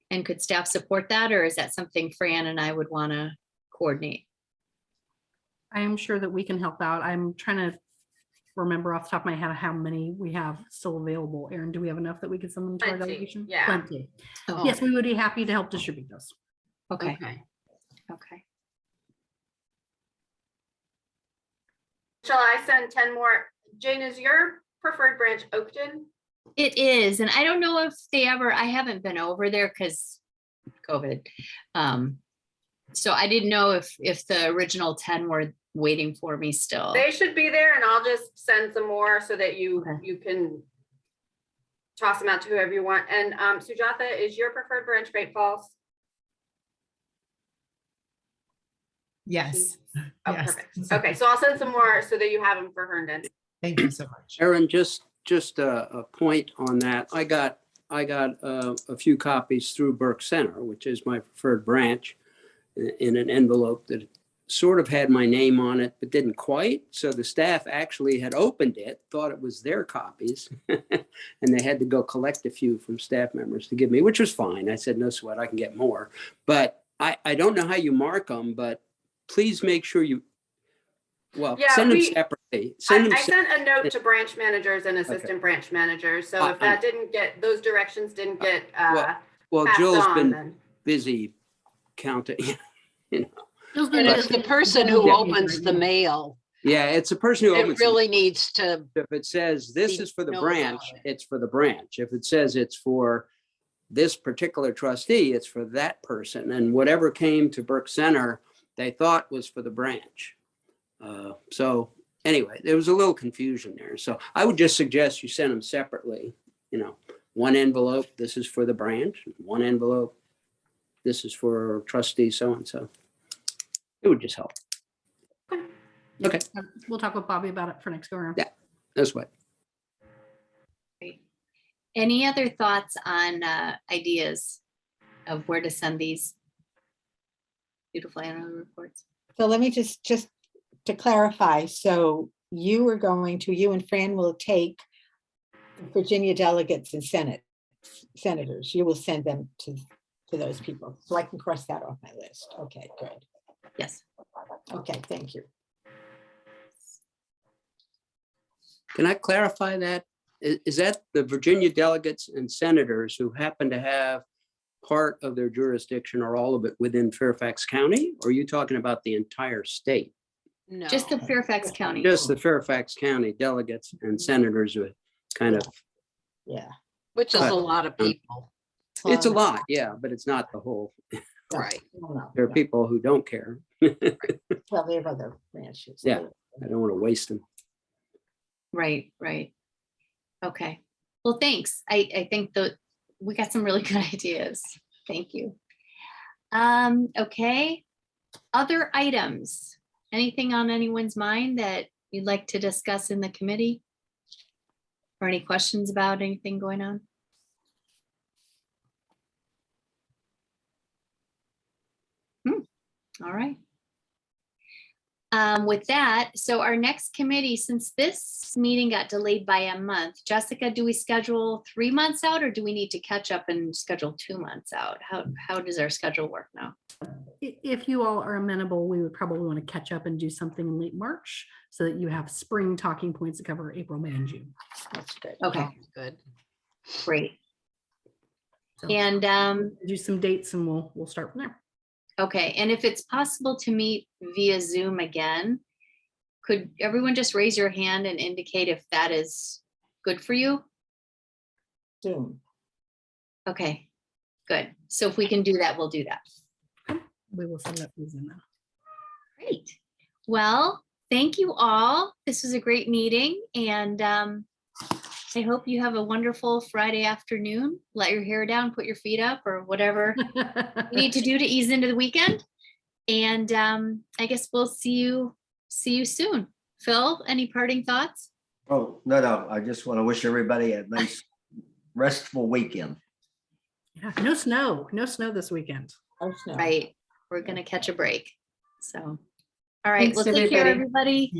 And could staff support that, or is that something Fran and I would want to coordinate? I am sure that we can help out. I'm trying to remember off the top of my head how many we have still available. Aaron, do we have enough that we could send them to our Plenty, delegation? yeah. Plenty. Oh, Yes, we would be happy to help distribute those. Okay, Okay. okay. Shall I send 10 more? Jane, is your preferred branch Oakton? It is, and I don't know if I haven't been over there because COVID. So I didn't know if the original 10 were waiting for me still. They should be there, and I'll just send some more so that you Okay. can toss them out to whoever you want. And Sujatha, is your preferred branch Great Falls? Yes. Oh, Yes. perfect. Okay, so I'll send some more so that you have them for Herndon. Thank you so much. Aaron, just a point on that. I got a few copies through Burke Center, which is my preferred branch, in an envelope that sort of had my name on it, but didn't quite. So the staff actually had opened it, thought it was their copies, and they had to go collect a few from staff members to give me, which was fine. I said, no sweat, I can get more. But I don't know how you mark them, but please make sure you, Yeah, send them we- separately. Send them I sent a note to branch managers and assistant branch managers. So if that didn't get, those directions didn't get Well, passed Jill's on, been then. busy counting, you know. Jill's been And it's busy. the person who Yeah. opens the mail. Yeah, it's a person who It opens. really needs to, If it says this See, is for the know about branch, it. it's for the branch. If it says it's for this particular trustee, it's for that person. And whatever came to Burke Center, they thought was for the branch. So anyway, there was a little confusion there. So I would just suggest you send them separately, one envelope, this is for the branch, one envelope, this is for trustee so-and-so. It would just help. Okay, We'll talk with Bobby about it for next go around. Yeah. that's what. Any other thoughts on ideas of where to send these beautiful annual reports? So let me just to clarify, so you and Fran will take Virginia delegates and senators. You will send them to those people. So I can cross that off my list. Okay, good. Yes. Okay, thank you. Can I clarify that? Is that the Virginia delegates and senators who happen to have part of their jurisdiction or all of it within Fairfax County? Or are you talking about the entire state? no. Just the Fairfax County. Just the Fairfax County delegates and senators who kind of, Yeah. Which is a lot of people, it's a lot, yeah, but it's not the whole. right? No, There are people who don't care. well, they have other branches. Yeah. I don't want to waste them. Right. Okay. Well, thanks. I think that we got some really good ideas. Thank you. Okay. Other items? Anything on anyone's mind that you'd like to discuss in the committee? Or any questions about anything going on? All right. With that, so our next committee, since this meeting got delayed by a month, Jessica, do we schedule 3 months out or do we need to catch up and schedule 2 months out? How does our schedule work now? If you all are amenable, we would probably want to catch up and do something in late March so that you have spring talking points to cover April, May, and June. That's good. Okay, Sounds good. great. So And do some dates and we'll start from there. okay, and if it's possible to meet via Zoom again, could everyone just raise your hand and indicate if that is good for you? Soon. Okay, good. So if we can do that, we'll do that. We will send that to Zena. Great. Well, thank you all. This was a great meeting, and I hope you have a wonderful Friday afternoon. Let your hair down, put your feet up, or whatever you need to do to ease into the weekend. And I guess we'll see you soon. Phil, any parting thoughts? Oh, no. I just want to wish everybody a nice restful weekend. Yeah, no snow this weekend. Oh, snow. Right. We're gonna catch a break. So, all right. Thanks, Well, take care, everybody. everybody.